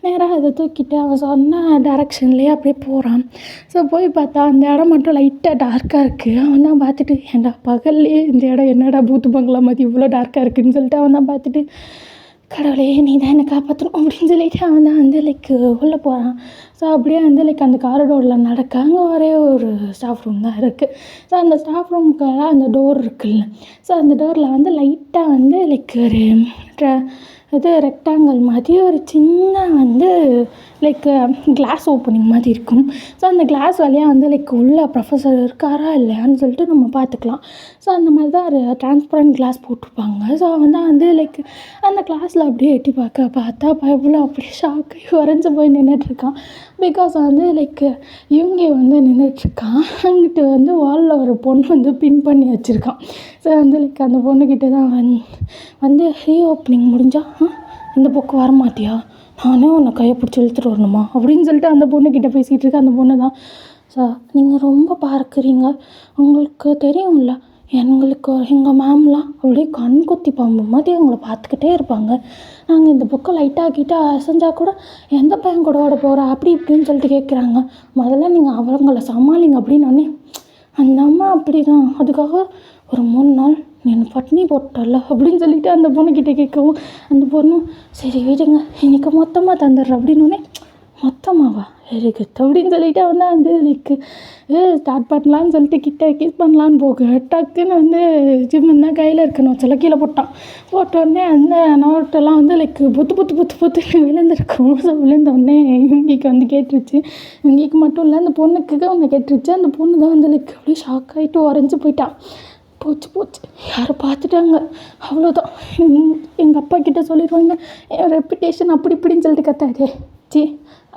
நேராக அதை தூக்கிட்டு அவன் சொன்ன டைரக்ஷன்லேயே அப்படியே போகிறான். ஸோ போய் பார்த்தா அந்த இடம் மட்டும் லைட்டாக டார்க்காக இருக்குது. அவன் தான் பார்த்துட்டு, ஏன்டா பகல்லையே இந்த இடம் என்னடா பூத்து பங்களா மாதிரி இவ்வளோ டார்க்காக இருக்குதுன்னு சொல்லிட்டு அவன் தான் பார்த்துட்டு, கடவுளே நீ தான் என்னை காப்பாற்றணும் அப்படின்னு சொல்லிட்டு அவன் தான் வந்து லைக் உள்ளே போகிறான். ஸோ அப்படியே வந்து லைக் அந்த காரிடோரில் நடக்க அங்கே ஒரே ஒரு ஸ்டாஃப் ரூம் தான் இருக்குது. ஸோ அந்த ஸ்டாஃப் ரூமுக்கு அந்த டோர் இருக்குல்ல, ஸோ அந்த டோரில் வந்து லைட்டாக வந்து லைக் ஒரு இது ரெக்டாங்கிள் மாதிரி ஒரு சின்ன வந்து லைக் கிளாஸ் ஓப்பனிங் மாதிரி இருக்கும். ஸோ அந்த கிளாஸ் வழியாக வந்து லைக் உள்ள ப்ரொஃபஸர் இருக்காரா இல்லையான்னு சொல்லிட்டு நம்ம பார்த்துக்கலாம். ஸோ அந்த மாதிரி தான் ஒரு டிரான்ஸ்பரண்ட் கிளாஸ் போட்டிருப்பாங்க. ஸோ அவன் தான் வந்து லைக் அந்த கிளாஸில் அப்படியே எட்டி பார்த்தா பயப்புல அப்படியே ஷாக்கு உறைஞ்சி போய் நின்றுட்டுருக்கான். பிகாஸ் வந்து லைக் இவங்க வந்து நின்றுட்டுருக்கான், அங்கிட்டு வந்து வாலில் ஒரு பொண்ணு வந்து பின் பண்ணி வச்சுருக்கான். ஸோ வந்து லைக் அந்த பொண்ணுக்கிட்ட தான் வந்து ரீ ஓப்பனிங் முடிஞ்சால் இந்த பக்கம் வரமாட்டியா, நானே உன்னை கையை பிடிச்சி இழுத்துட்டு வரணுமா அப்படின்னு சொல்லிட்டு அந்த பொண்ணுக்கிட்ட பேசிகிட்டு இருக்கேன். அந்த பொண்ணு தான், சார் நீங்கள் ரொம்ப பார்க்குறீங்க, உங்களுக்கு தெரியும்ல எங்களுக்கு எங்கள் மேம்லாம் அப்படியே கண் கொத்தி பாம்பு மாதிரி அவங்கள பார்த்துக்கிட்டே இருப்பாங்க, நாங்கள் இந்த பக்கம் லைட்டாகிட்ட அசைஞ்சால் கூட எந்த பையன் கூட ஓட போகிறா அப்படி இப்படின்னு சொல்லிட்டு கேட்குறாங்க, முதல்ல நீங்கள் அவங்கள சமாளிங்க அப்படின்னு அந்த அம்மா அப்படி தான். அதுக்காக ஒரு 3 நாள் நீ என்ன பட்னி போட்டல அப்படின்னு சொல்லிட்டு அந்த பொண்ணுக்கிட்ட கேட்கவும், அந்த பொண்ணும் சரி விடுங்க இன்னைக்கு மொத்தமாக தந்துடுறேன் அப்படின்னோடனே, மொத்தமாவா வெரி குட் அப்படின்னு சொல்லிட்டு வந்து வந்து லைக்கு ஸ்டார்ட் பண்ணலான்னு சொல்லிட்டு கிட்ட கிஸ் பண்ணலான்னு போக டக்குன்னு வந்து ஜிம்மன் தான் கையில் இருக்க நோச்செல்லாம் கீழே போட்டான். போட்டோடனே அந்த நோட்டெல்லாம் வந்து லைக்கு பொத்து பொத்து பொத்து பொத்துன்னு விழுந்திருக்கும். ஸோ விழுந்தோடனே இவங்கிக்கு வந்து கேட்டுருச்சு. இவங்கிக்கு மட்டும் இல்லை, அந்த பொண்ணுக்கு ஒன்று கேட்டுருச்சு. அந்த பொண்ணு தான் வந்து லைக் அப்படியே ஷாக் ஆகிட்டு உறைஞ்சி போயிட்டான். போச்சு போச்சு யாரும் பார்த்துட்டாங்க அவ்வளோதான். எங்கள் அப்பா கிட்டே சொல்லிடுவாங்க என் ரெப்புடேஷன் அப்படி இப்படின்னு சொல்லிட்டு கத்தாதே. சி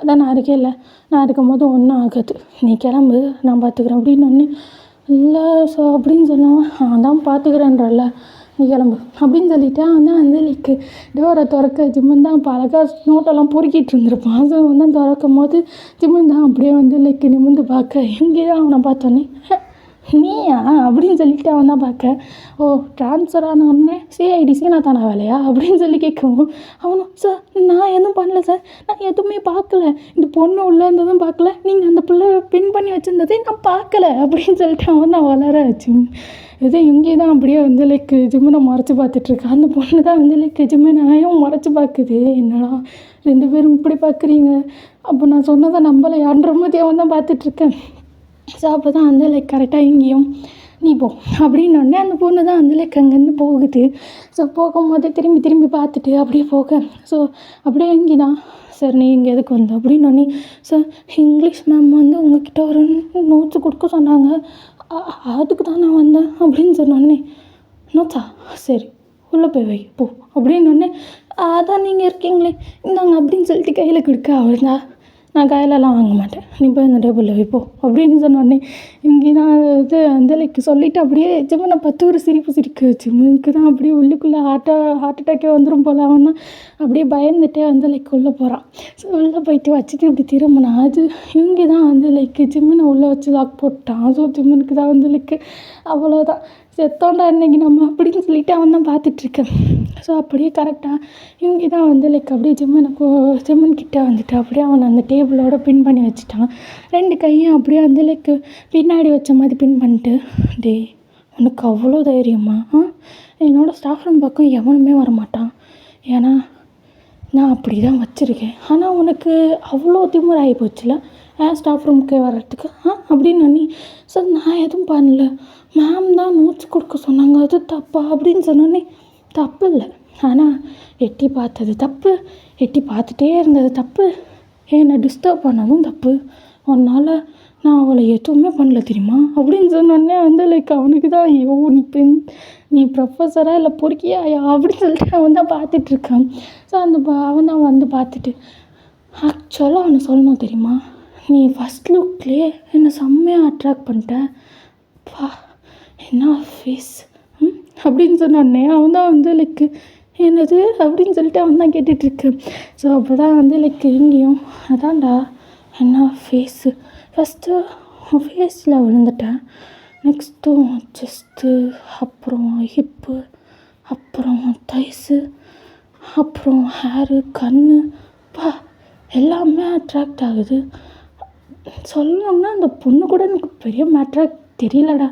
அதான் நான் இருக்கே இல்லை, நான் இருக்கும் போது ஒன்றும் ஆகாது, நீ கிளம்பு நான் பார்த்துக்குறேன் அப்படின்னு ஒன்று இல்லை. ஸோ அப்படின்னு சொன்னவன் அதான் பார்த்துக்கிறேன்றல்ல நீ கிளம்பு அப்படின்னு சொல்லிவிட்டு வந்து லைக்கு டோரை திறக்க ஜிம்மன் தான் இப்போ அழகாக நோட்டெல்லாம் பொறுக்கிட்டு இருந்திருப்பான். ஸோ வந்து திறக்கும் போது ஜிம்மன் தான் அப்படியே வந்து லைக்கு நிமிர்ந்து பார்க்க எங்கே தான் அவனை பார்த்தோன்னே நீயா அப்படின்னு சொல்லிட்டு அவன் தான் பார்க்க, ஓ ட்ரான்ஸ்ஃபர் ஆனவுடனே சிஐடி சீனா தானா வேலையா அப்படின்னு சொல்லி கேட்கவும், அவனும் சார் நான் எதுவும் பண்ணல சார், நான் எதுவுமே பார்க்கல, இந்த பொண்ணு உள்ளே இருந்ததும் பார்க்கல, நீங்கள் அந்த பிள்ளை பின் பண்ணி வச்சுருந்ததே நான் பார்க்கல அப்படின்னு சொல்லிட்டு அவன் தான் வளர வச்சு இதே இங்கே தான் அப்படியே வந்து லைக் ஜிம்மனை மறைச்சி பார்த்துட்ருக்கேன். அந்த பொண்ணு தான் வந்து லைக் ஜிம்மனையும் மறைச்சி பார்க்குது. என்னடா 2 பேரும் இப்படி பார்க்குறீங்க, அப்போ நான் சொன்னதை நம்பலை யான்ற மாதிரி அவன் தான் பார்த்துட்ருக்கேன். ஸோ அப்போ தான் வந்து லைக் கரெக்டாக இங்கேயும் நீ போ அப்படின்னோடனே அந்த பொண்ணு தான் வந்து லைக் அங்கேருந்து போகுது. ஸோ போகும்போது திரும்பி திரும்பி பார்த்துட்டு அப்படியே போக, ஸோ அப்படியே இங்கே தான் சார் நீ இங்கே எதுக்கு வந்த அப்படின்னோடனே, சார் இங்கிலீஷ் மேம் வந்து உங்ககிட்ட ஒரு நோட்ஸ் கொடுக்க சொன்னாங்க, அதுக்கு தான் நான் வந்தேன் அப்படின்னு சொன்னோடனே, நோட்ஸா சரி உள்ளே போய் வை போ அப்படின்னோடனே, அதான் நீங்கள் இருக்கீங்களே இந்தாங்க அப்படின்னு சொல்லிட்டு கையில் கொடுக்க அவள் தான், நான் கையிலலாம் வாங்க மாட்டேன், நீ போய் அந்த டேபிளில் வைப்போ அப்படின்னு சொன்னோடனே இங்கே நான் இது அந்த லைக் சொல்லிவிட்டு அப்படியே ஜிம்மனை பார்த்து ஒரு சிரிப்பு சிரிக்க ஜிம்முக்கு தான் அப்படியே உள்ளுக்குள்ளே ஹார்ட் அட்டாக்கே வந்துடும் போல். அவன் தான் அப்படியே பயந்துட்டே வந்து லைக் உள்ளே போகிறான். ஸோ உள்ளே போயிட்டு வச்சுட்டு இப்படி திரும்பினா அது இங்கே தான் வந்து லைக் ஜிம்மனை உள்ளே வச்சு லாக் போட்டான். ஸோ ஜிம்மனுக்கு தான் வந்து லைக் அவ்வளோதான் செத்தோண்டா இன்றைக்கி நம்ம அப்படின்னு சொல்லிவிட்டு அவன் தான் பார்த்துட்ருக்கேன். ஸோ அப்படியே கரெக்டாக இவங்க தான் வந்து லைக் அப்படியே ஜிம்மன் கிட்டே வந்துட்டு அப்படியே அவனை அந்த டேபிளோட பின் பண்ணி வச்சுட்டான். 2 கையும் அப்படியே வந்து லைக் பின்னாடி வச்ச மாதிரி பின் பண்ணிட்டு, டே உனக்கு அவ்வளோ தைரியமா, என்னோடய ஸ்டாஃப் ரூம் பக்கம் எவனுமே வரமாட்டான், ஏன்னா நான் அப்படி தான் வச்சுருக்கேன், ஆனால் உனக்கு அவ்வளோ திமிர் ஆகி போச்சுல ஏன் ஸ்டாஃப் ரூமுக்கு வர்றதுக்கு அப்படின்னு நீ சார் நான் எதுவும் பண்ணல, மேம் தான் நோட்ஸ் கொடுக்க சொன்னாங்க, அது தப்பா அப்படின்னு சொன்னோன்னே, தப்பு இல்லை, ஆனால் எட்டி பார்த்தது தப்பு, எட்டி பார்த்துட்டே இருந்தது தப்பு, என்னை டிஸ்டர்ப் பண்ணதும் தப்பு, உன்னால் நான் அவளை எதுவுமே பண்ணல தெரியுமா அப்படின்னு சொன்னோடனே வந்து லைக் அவனுக்கு தான் ஐயோ நீ ப்ரொஃபஸராக இல்லை பொறுக்கியா அப்படின்னு சொல்லிட்டு அவன் தான் பார்த்துட்ருக்கான். ஸோ அந்த அவன் தான் வந்து பார்த்துட்டு, ஆக்சுவலாக அவனை சொல்லணும் தெரியுமா, நீ ஃபஸ்ட் லுக்லேயே என்னை செம்மையாக அட்ராக்ட் பண்ணிட்ட, பா என்ன ஃபேஸ் அப்படின்னு சொன்னோடனே அவன் தான் வந்து லைக் என்னது அப்படின்னு சொல்லிட்டு அவன் தான் கேட்டுட்ருக்கு. ஸோ அப்போ தான் வந்து லைக் இங்கேயும் அதான்டா என்ன ஃபேஸு, ஃபஸ்ட்டு ஃபேஸில் விழுந்துட்டேன், நெக்ஸ்ட்டு செஸ்ட்டு, அப்புறம் ஹிப்பு, அப்புறம் தைஸு, அப்புறம் ஹேரு, கண்ணு, பா எல்லாமே அட்ராக்ட் ஆகுது. சொல்லணுன்னா அந்த பொண்ணு கூட எனக்கு பெரிய மேட்ராக தெரியலடா,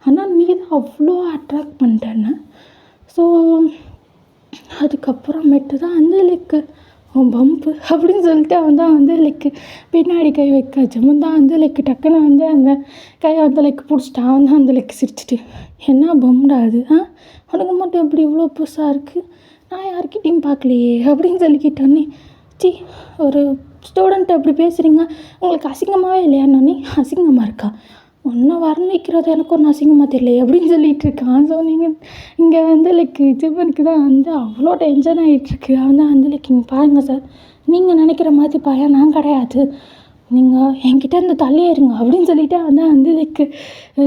ஆனால் நீ தான் அவ்வளோ அட்ராக்ட் பண்ணிட்டேன்னு. ஸோ அதுக்கப்புறமேட்டு தான் வந்து லைக்கு பம்பு அப்படின்னு சொல்லிட்டு அவன் தான் வந்து லைக்கு பின்னாடி கை வைக்க ஜிம்மன் தான் வந்து லைக்கு டக்குன்னு வந்து அந்த கையை வந்து லைக் பிடிச்சிட்டான். அவன் தான் வந்து லைக் சிரிச்சிட்டு, என்ன பம்டா அது, உனக்கு மட்டும் எப்படி இவ்வளோ புதுசாக இருக்குது, நான் யார்கிட்டையும் பார்க்கலையே அப்படின்னு சொல்லிக்கிட்டோன்னே, சி ஒரு ஸ்டூடெண்ட்டை அப்படி பேசுகிறீங்க, உங்களுக்கு அசிங்கமாகவே இல்லையான்னொன்னே, அசிங்கமாக இருக்கா, ஒன்றும் வர்ணிக்கிறது எனக்கு ஒன்றும் அசிங்கமாக தெரியல அப்படின்னு சொல்லிகிட்டு இருக்கான். ஸோ நீங்கள் இங்கே வந்து லைக் ஜிம்மனுக்கு தான் வந்து அவ்வளோ டென்ஷன் ஆகிட்டுருக்கு. அவன் தான் வந்து லைக் இங்கே பாருங்கள் சார், நீங்கள் நினைக்கிற மாதிரி பையன் நான் கிடையாது, நீங்கள் என்கிட்ட இருந்து தள்ளியே இருங்க அப்படின்னு சொல்லிவிட்டு அவன் தான் வந்து லைக்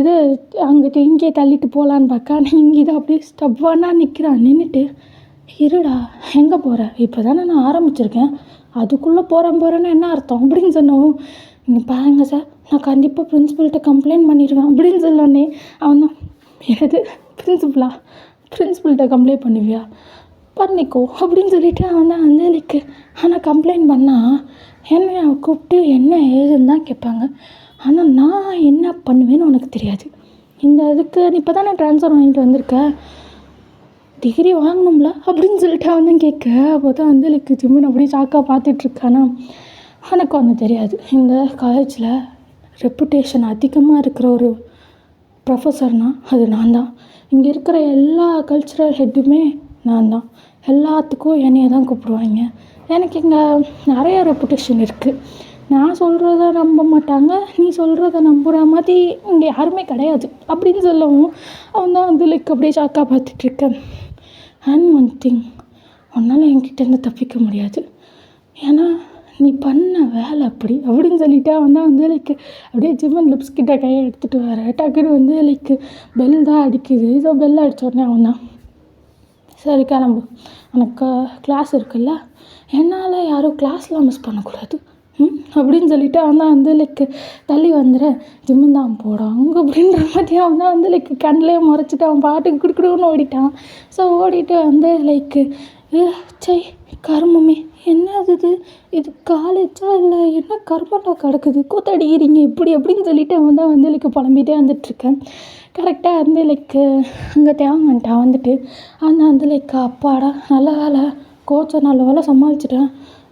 இது அங்கிட்ட இங்கே தள்ளிட்டு போகலான்னு பார்க்க, நீ இங்கே தான் அப்படியே ஸ்டப்பானா நிற்கிறான். நின்றுட்டு இருடா எங்கே போகிற, இப்போ தானே நான் ஆரம்பிச்சிருக்கேன், அதுக்குள்ளே போகிறேன்னு என்ன அர்த்தம் அப்படின்னு சொன்னோம். நீங்கள் பாருங்கள் சார், நான் கண்டிப்பாக ப்ரின்ஸிபல்கிட்ட கம்ப்ளைண்ட் பண்ணிடுவேன் அப்படின்னு சொல்லோன்னே அவன் தான், எனது பிரின்ஸிபல்கிட்ட கம்ப்ளைண்ட் பண்ணுவியா, பண்ணிக்கோ அப்படின்னு சொல்லிவிட்டு அவன் தான் வந்து லைக், ஆனால் கம்ப்ளைண்ட் பண்ணால் என்ன கூப்பிட்டு என்ன ஏதுன்னு தான் கேட்பாங்க, ஆனால் நான் என்ன பண்ணுவேன்னு உனக்கு தெரியாது. இந்த இதுக்கு நீ இப்போ தானே ட்ரான்ஸ்ஃபர் வாங்கிட்டு வந்திருக்க, டிகிரி வாங்கணும்ல அப்படின்னு சொல்லிட்டு அவன் தான் கேட்க. அப்போ தான் வந்து லைக் ஜிம்முன்னு அப்படியே ஷாக்காக பார்த்துட்ருக்கானா. எனக்கு ஒன்று தெரியாது, இந்த காலேஜில் ரெப்புடேஷன் அதிகமாக இருக்கிற ஒரு ப்ரொஃபஸர்னால் அது நான் தான். இங்கே இருக்கிற எல்லா கல்ச்சுரல் ஹெட்டுமே நான் தான். எல்லாத்துக்கும் என்னையை தான் கூப்பிடுவாங்க. எனக்கு இங்கே நிறைய ரெப்புடேஷன் இருக்குது. நான் சொல்கிறத நம்ப மாட்டாங்க, நீ சொல்கிறத நம்புகிற மாதிரி இங்கே யாருமே கிடையாது அப்படின்னு சொல்லவும் அவன் தான் வந்து லைக் அப்படியே ஷாக்காக பார்த்துட்ருக்கேன். அண்ட் ஒன் திங், உன்னால் என்கிட்டேருந்து தப்பிக்க முடியாது, ஏன்னா நீ பண்ண வேலை அப்படி அப்படின்னு சொல்லிவிட்டு அவன் தான் வந்து லைக் அப்படியே ஜிம்மன் லிப்ஸ் கிட்ட கையை எடுத்துகிட்டு வர டக்குன்னு வந்து லைக் பெல் தான் அடிக்குது. ஸோ பெல் அடித்த உடனே அவன் தான், சரி கிளம்பு, எனக்கு கிளாஸ் இருக்குல்ல, என்னால் யாரும் கிளாஸ்லாம் மிஸ் பண்ணக்கூடாது அப்படின்னு சொல்லிவிட்டு அவன் தான் வந்து லைக் தள்ளி வந்துடுறேன். ஜிம்மன் தான் போடாங்க அப்படின்ற மாதிரி அவன் தான் வந்து லைக் கண்ணிலே முறைச்சிட்டு அவன் பாட்டுக்கு குடுக்குடுன்னு ஓடிட்டான். ஸோ ஓடிட்டு வந்து லைக்கு சை கருமமே என்னது இது காலேஜா இல்லை என்ன கருமட்டா கிடக்குது, கூத்தடிக்கிறீங்க இப்படி அப்படின்னு சொல்லிட்டு அவன் தான் வந்து லைக் புலம்பிகிட்டே வந்துட்டுருக்கேன். கரெக்டாக வந்து லைக்கு அங்கே தேவங்கன்ட்டான் வந்துட்டு அவன் தான் வந்து லைக் அப்பாடா நல்ல வேலை கோச்சை நல்ல வேலை சமாளிச்சிட்டேன்,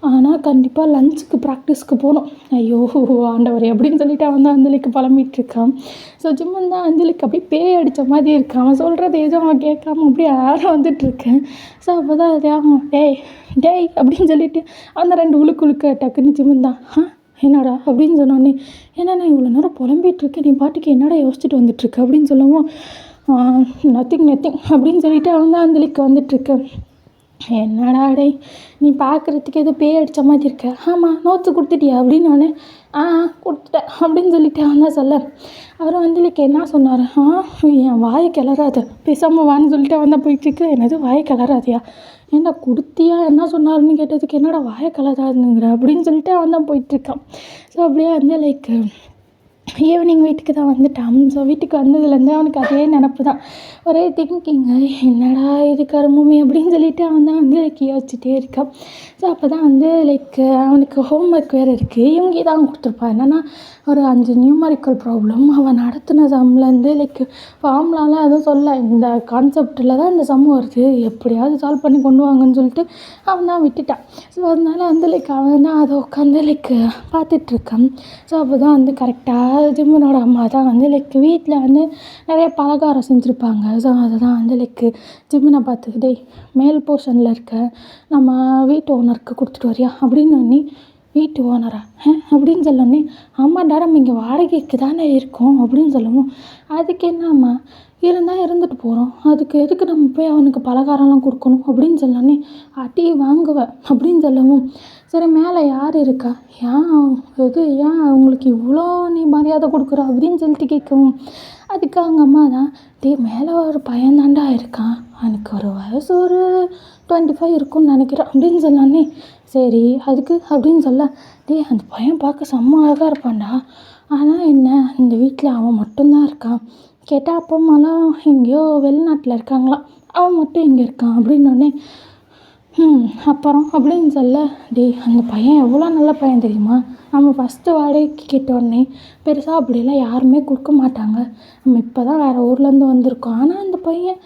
ஆனால் கண்டிப்பாக லஞ்சுக்கு ப்ராக்டிஸ்க்கு போகணும், ஐயோ ஆண்டவரே அப்படின்னு சொல்லிட்டு அவன் தான் வந்து லைக் புலம்பிகிட்ருக்கான். ஸோ ஜிம்மன் தான் வந்து லைக் அப்படியே பேய் அடித்த மாதிரி இருக்கான். அவன் சொல்கிறது எதுவும் அவன் கேட்காம அப்படியே வந்துட்டுருக்கேன். ஸோ அப்போ தான் தேவம் டேய் டேய் அப்படின்னு சொல்லிட்டு அந்த 2 உழுக்க டக்குன்னு ஜிம்மன் தான் என்னடா அப்படின்னு சொன்னோடனே, ஏன்னா நான் இவ்வளோ நேரம் புலம்பிகிட்ருக்கேன், நீ பாட்டுக்கு என்னடா யோசிச்சுட்டு வந்துட்டுருக்க அப்படின்னு சொல்லவும் நத்திங் அப்படின்னு சொல்லிட்டு அவன் தான் அந்த லைக் வந்துட்டுருக்கேன். என்னடா டே நீ பார்க்குறதுக்கு எதோ பேய் அடித்த மாதிரி இருக்க, ஆமாம் நோட்ஸு கொடுத்துட்டியா அப்படின்னு கொடுத்துட்டேன் அப்படின்னு சொல்லிட்டு அவன் தான் சொல்ல. அவர் வந்து லைக் என்ன சொன்னார், என் வாயை கிளறாத பேசாமல் வான்னு சொல்லிட்டு அவன் தான் போயிட்டுருக்கு. என்னது வாயை கிளறாதியா, என்ன கொடுத்தியா என்ன சொன்னாருன்னு கேட்டதுக்கு என்னடா வாயை கிளறாதுங்கிற அப்படின்னு சொல்லிட்டு அவன் தான் போயிட்டுருக்கான். ஸோ அப்படியே வந்து லைக் ஈவினிங் வீட்டுக்கு தான் வந்துட்டான். ஸோ வீட்டுக்கு வந்ததுலேருந்து அவனுக்கு அதே நினப்பு தான், ஒரே திங்கிங்க என்னடா இது கருமமே அப்படின்னு சொல்லிட்டு அவன் தான் வந்து லைக் யோசிச்சுட்டே இருக்கான். ஸோ அப்போ தான் வந்து லைக் அவனுக்கு ஹோம் ஒர்க் வேறு இருக்குது. இவங்க தான் கொடுத்துருப்பான், என்னென்னா ஒரு 5 நியூமரிக்கல் ப்ராப்ளம் அவன் நடத்தின சம்லேருந்து லைக் ஃபார்ம்லாலாம் எதுவும் சொல்ல, இந்த கான்செப்டில் தான் இந்த சம் வருது, எப்படியாவது சால்வ் பண்ணி கொண்டு வாங்கன்னு சொல்லிட்டு அவன் தான் விட்டுட்டான். ஸோ அதனால வந்து லைக் அவன் தான் அதை உட்காந்து லைக் பார்த்துட்ருக்கான். ஸோ அப்போ தான் வந்து கரெக்டாக ஜிம்மனோட அம்மா தான் வந்து லைக் வீட்டில் வந்து நிறைய பலகாரம் செஞ்சுருப்பாங்க. ஸோ அதை தான் வந்து லைக் ஜிம்மனை பார்த்து டேய் மேல் போர்ஷனில் இருக்க நம்ம வீட்டு ஓனருக்கு கொடுத்துட்டு வரியா அப்படின்னு நீ வீட்டு ஓனரா அப்படின்னு சொல்லணுன்னே, ஆமாண்டா நம்ம இங்கே வாடகைக்கு தானே இருக்கோம் அப்படின்னு சொல்லவும், அதுக்கு என்னம்மா இருந்தால் இருந்துட்டு போகிறோம், அதுக்கு எதுக்கு நம்ம போய் அவனுக்கு பலகாரம்லாம் கொடுக்கணும் அப்படின்னு சொல்லணுன்னே, அடி வாங்குவேன் அப்படின்னு சொல்லவும், சரி மேலே யார் இருக்கா, ஏன் அவங்களுக்கு இவ்வளோ நீ மரியாதை கொடுக்குற அப்படின்னு சொல்லிட்டு கேட்கவும், அதுக்கு அவங்க அம்மா தான் டேய் மேலே ஒரு பையன்தாண்டா இருக்கான், அவனுக்கு ஒரு வயசு ஒரு 25 இருக்கும்னு நினைக்கிறேன் அப்படின்னு சொன்னானே, சரி அதுக்கு அப்படின்னு சொல்ல, டேய் அந்த பையன் பார்க்க செம்ம அழகாக இருப்பான்டா, ஆனால் என்ன இந்த வீட்டில் அவன் மட்டும்தான் இருக்கான், கேட்டால் அப்பா அம்மாலாம் எங்கேயோ வெளிநாட்டில் இருக்காங்களாம், அவன் மட்டும் இங்கே இருக்கான் அப்படின்னோடனே, அப்புறம் அப்படின்னு சொல்ல, டேய் அந்த பையன் எவ்வளோ நல்ல பையன் தெரியுமா, நம்ம ஃபஸ்ட்டு வாடகைக்கு கேட்டோடனே பெருசாக அப்படிலாம் யாருமே கொடுக்க மாட்டாங்க, நம்ம இப்போ தான் வேறு ஊர்லேருந்து வந்திருக்கோம், ஆனால் அந்த பையன்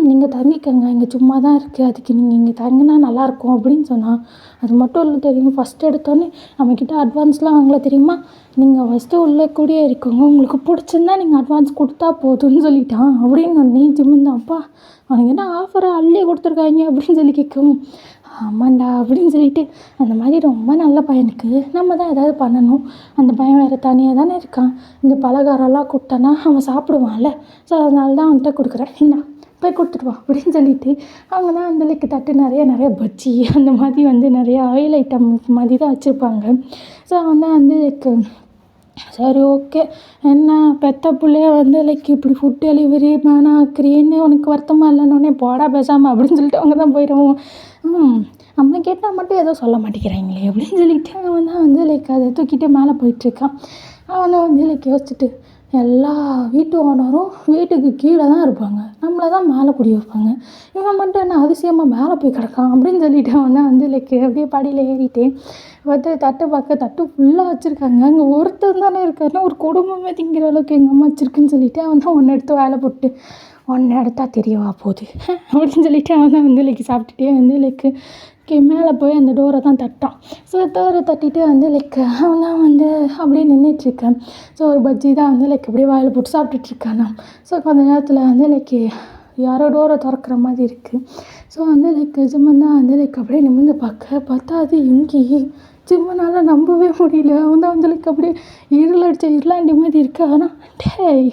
நீங்கள் தங்கிக்கங்க இங்கே சும்மா தான் இருக்குது, அதுக்கு நீங்கள் இங்கே தங்கினா நல்லாயிருக்கும் அப்படின்னு சொன்னான். அது மட்டும் இல்லை தெரியும், ஃபஸ்ட்டு எடுத்தோடனே நம்மக்கிட்ட அட்வான்ஸ்லாம் வாங்கல தெரியுமா, நீங்கள் ஃபஸ்ட்டு உள்ளே கூடியே இருக்கோங்க, உங்களுக்கு பிடிச்சிருந்தா நீங்கள் அட்வான்ஸ் கொடுத்தா போதும்னு சொல்லிட்டான் அப்படின்னு நீ ஜிம்மன் தான், அப்பா அவனுக்கு என்ன ஆஃபரை அள்ளி கொடுத்துருக்காங்க அப்படின்னு சொல்லி கேட்கவும், ஆமாண்டா அப்படின்னு சொல்லிட்டு, அந்த மாதிரி ரொம்ப நல்ல பையனுக்கு நம்ம தான் ஏதாவது பண்ணணும், அந்த பையன் வேறு தனியாக தானே இருக்கான், இந்த பலகாரம்லாம் கொடுத்தானா அவன் சாப்பிடுவான்ல, ஸோ அதனால தான் அவன்கிட்ட கொடுக்குறேன், என்ன போய் கொடுத்துட்டு வா அப்படின்னு சொல்லிட்டு அவங்க தான் அந்த லைக் தட்டு நிறைய பஜ்ஜி அந்த மாதிரி வந்து நிறைய ஆயில் ஐட்டம் மாதிரி தான் வச்சுருப்பாங்க. ஸோ அவன் தான் வந்து லைக் சரி ஓகே, என்ன பெத்த பிள்ளைய வந்து லைக் இப்படி ஃபுட் டெலிவரி மேனாக ஆக்குறீன்னு உனக்கு வருத்தமாக இல்லைன்னொடனே போடா பேசாமல் அப்படின்னு சொல்லிட்டு அவங்க தான் போயிடுவோம். நம்ம கேட்டால் மட்டும் எதுவும் சொல்ல மாட்டேங்கிறாங்களே அப்படின்னு சொல்லிட்டு அவன் தான் வந்து லைக் அதை தூக்கிட்டு மேலே போயிட்டுருக்கான். அவனை வந்து லைக் யோசிச்சுட்டு, எல்லா வீட்டு ஓனரும் வீட்டுக்கு கீழே தான் இருப்பாங்க, நம்மளை தான் மேலே குடி வைப்பாங்க. இவன் மட்டும் என்ன அதிசயமாக மேலே போய் கிடக்கான் அப்படின்னு சொல்லிட்டு வந்து லைக் அப்படியே படியில் ஏறிட்டேன். வந்து தட்டு பார்க்க தட்டு ஃபுல்லாக வச்சுருக்காங்க. அங்கே ஒருத்தர் தானே இருக்காருன்னா ஒரு குடும்பமே திங்கிற அளவுக்கு எங்கள் அம்மா வச்சுருக்குன்னு சொல்லிவிட்டு அவன் தான் ஒன்று எடுத்து வேலை போட்டு ஒன்று எடுத்தா தெரியவா போகுது அப்படின்னு சொல்லிட்டு அவன் தான் வந்து லைக் சாப்பிட்டுட்டே வந்து லைக்கு மேலே போய் அந்த டோரை தான் தட்டான். ஸோ டோரை தட்டிட்டு வந்து லைக் அவன் தான் வந்து அப்படியே நின்றுட்டுருக்கேன். ஸோ ஒரு பஜ்ஜி தான் வந்து லைக் அப்படியே வாயில் போட்டு சாப்பிட்டுட்ருக்கானா. ஸோ கொஞ்ச நேரத்தில் வந்து லைக் யாரோ டோரை திறக்கிற மாதிரி இருக்குது. ஸோ வந்து லைக் ஜிம்மன் தான் வந்து லைக் அப்படியே நிமிர்ந்து பார்த்தா அது இங்கேயே ஜிம்மனால் நம்பவே முடியல. அவன் தான் வந்து லைக் அப்படியே இருளடிச்ச இருளாண்டி மாதிரி இருக்கு. ஆனால் டேய்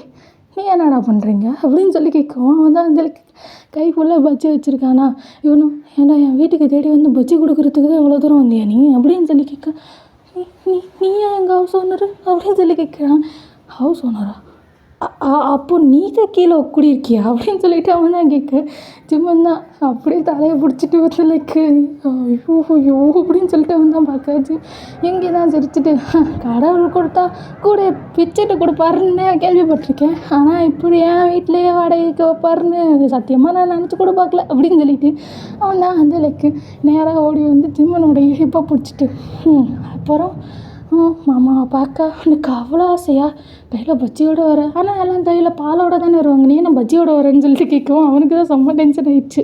நீ என்னடா பண்ணுறீங்க அப்படின்னு சொல்லி கேட்கவும் அவன் தான் வந்து கை ஃபுல்லாக பஜ்ஜி வச்சுருக்கானா. இவனும் ஏன்னா என் வீட்டுக்கு தேடி வந்து பஜ்ஜி கொடுக்குறதுக்கு தான் இவ்வளோ தூரம் வந்தியா நீ அப்படின்னு சொல்லி கேட்க, நீ நீ ஏன் எங்கள் ஹவுஸ் ஓனரு அப்படின்னு சொல்லி கேட்குறான். ஹவுஸ் ஓனரா? அப்போ நீ தான் கீழே குடியிருக்கியா அப்படின்னு சொல்லிட்டு அவன் தான் கேட்க, ஜிம்மன் தான் அப்படியே தலையை பிடிச்சிட்டு வந்து லைக் ஐயோ ஐயோ அப்படின்னு சொல்லிட்டு அவன் தான் பார்க்காச்சு. எங்கே தான் சிரிச்சுட்டு கடவுள் கொடுத்தா கூட பிச்சுட்டு கொடுப்பாருன்னு கேள்விப்பட்டிருக்கேன், ஆனால் இப்படி என் வீட்டிலேயே வாடகைக்கு வைப்பாருன்னு சத்தியமாக நான் நினச்சி கூட பார்க்கல அப்படின்னு சொல்லிட்டு அவன் தான் வந்து லைக் நேராக ஓடி வந்து ஜிம்மனோட இழிப்பாக பிடிச்சிட்டு அப்புறம் மாமாவை பார்க்க எனக்கு அவ்வளோ ஆசையா கையில் பஜ்ஜியோட வர. ஆனால் எல்லாம் கையில் பாலோட தானே வருவாங்க, நீ என்ன பஜ்ஜியோட வரேன்னு சொல்லிட்டு கேட்கவும் அவனுக்கு தான் செம்ம டென்ஷன் ஆயிடுச்சு.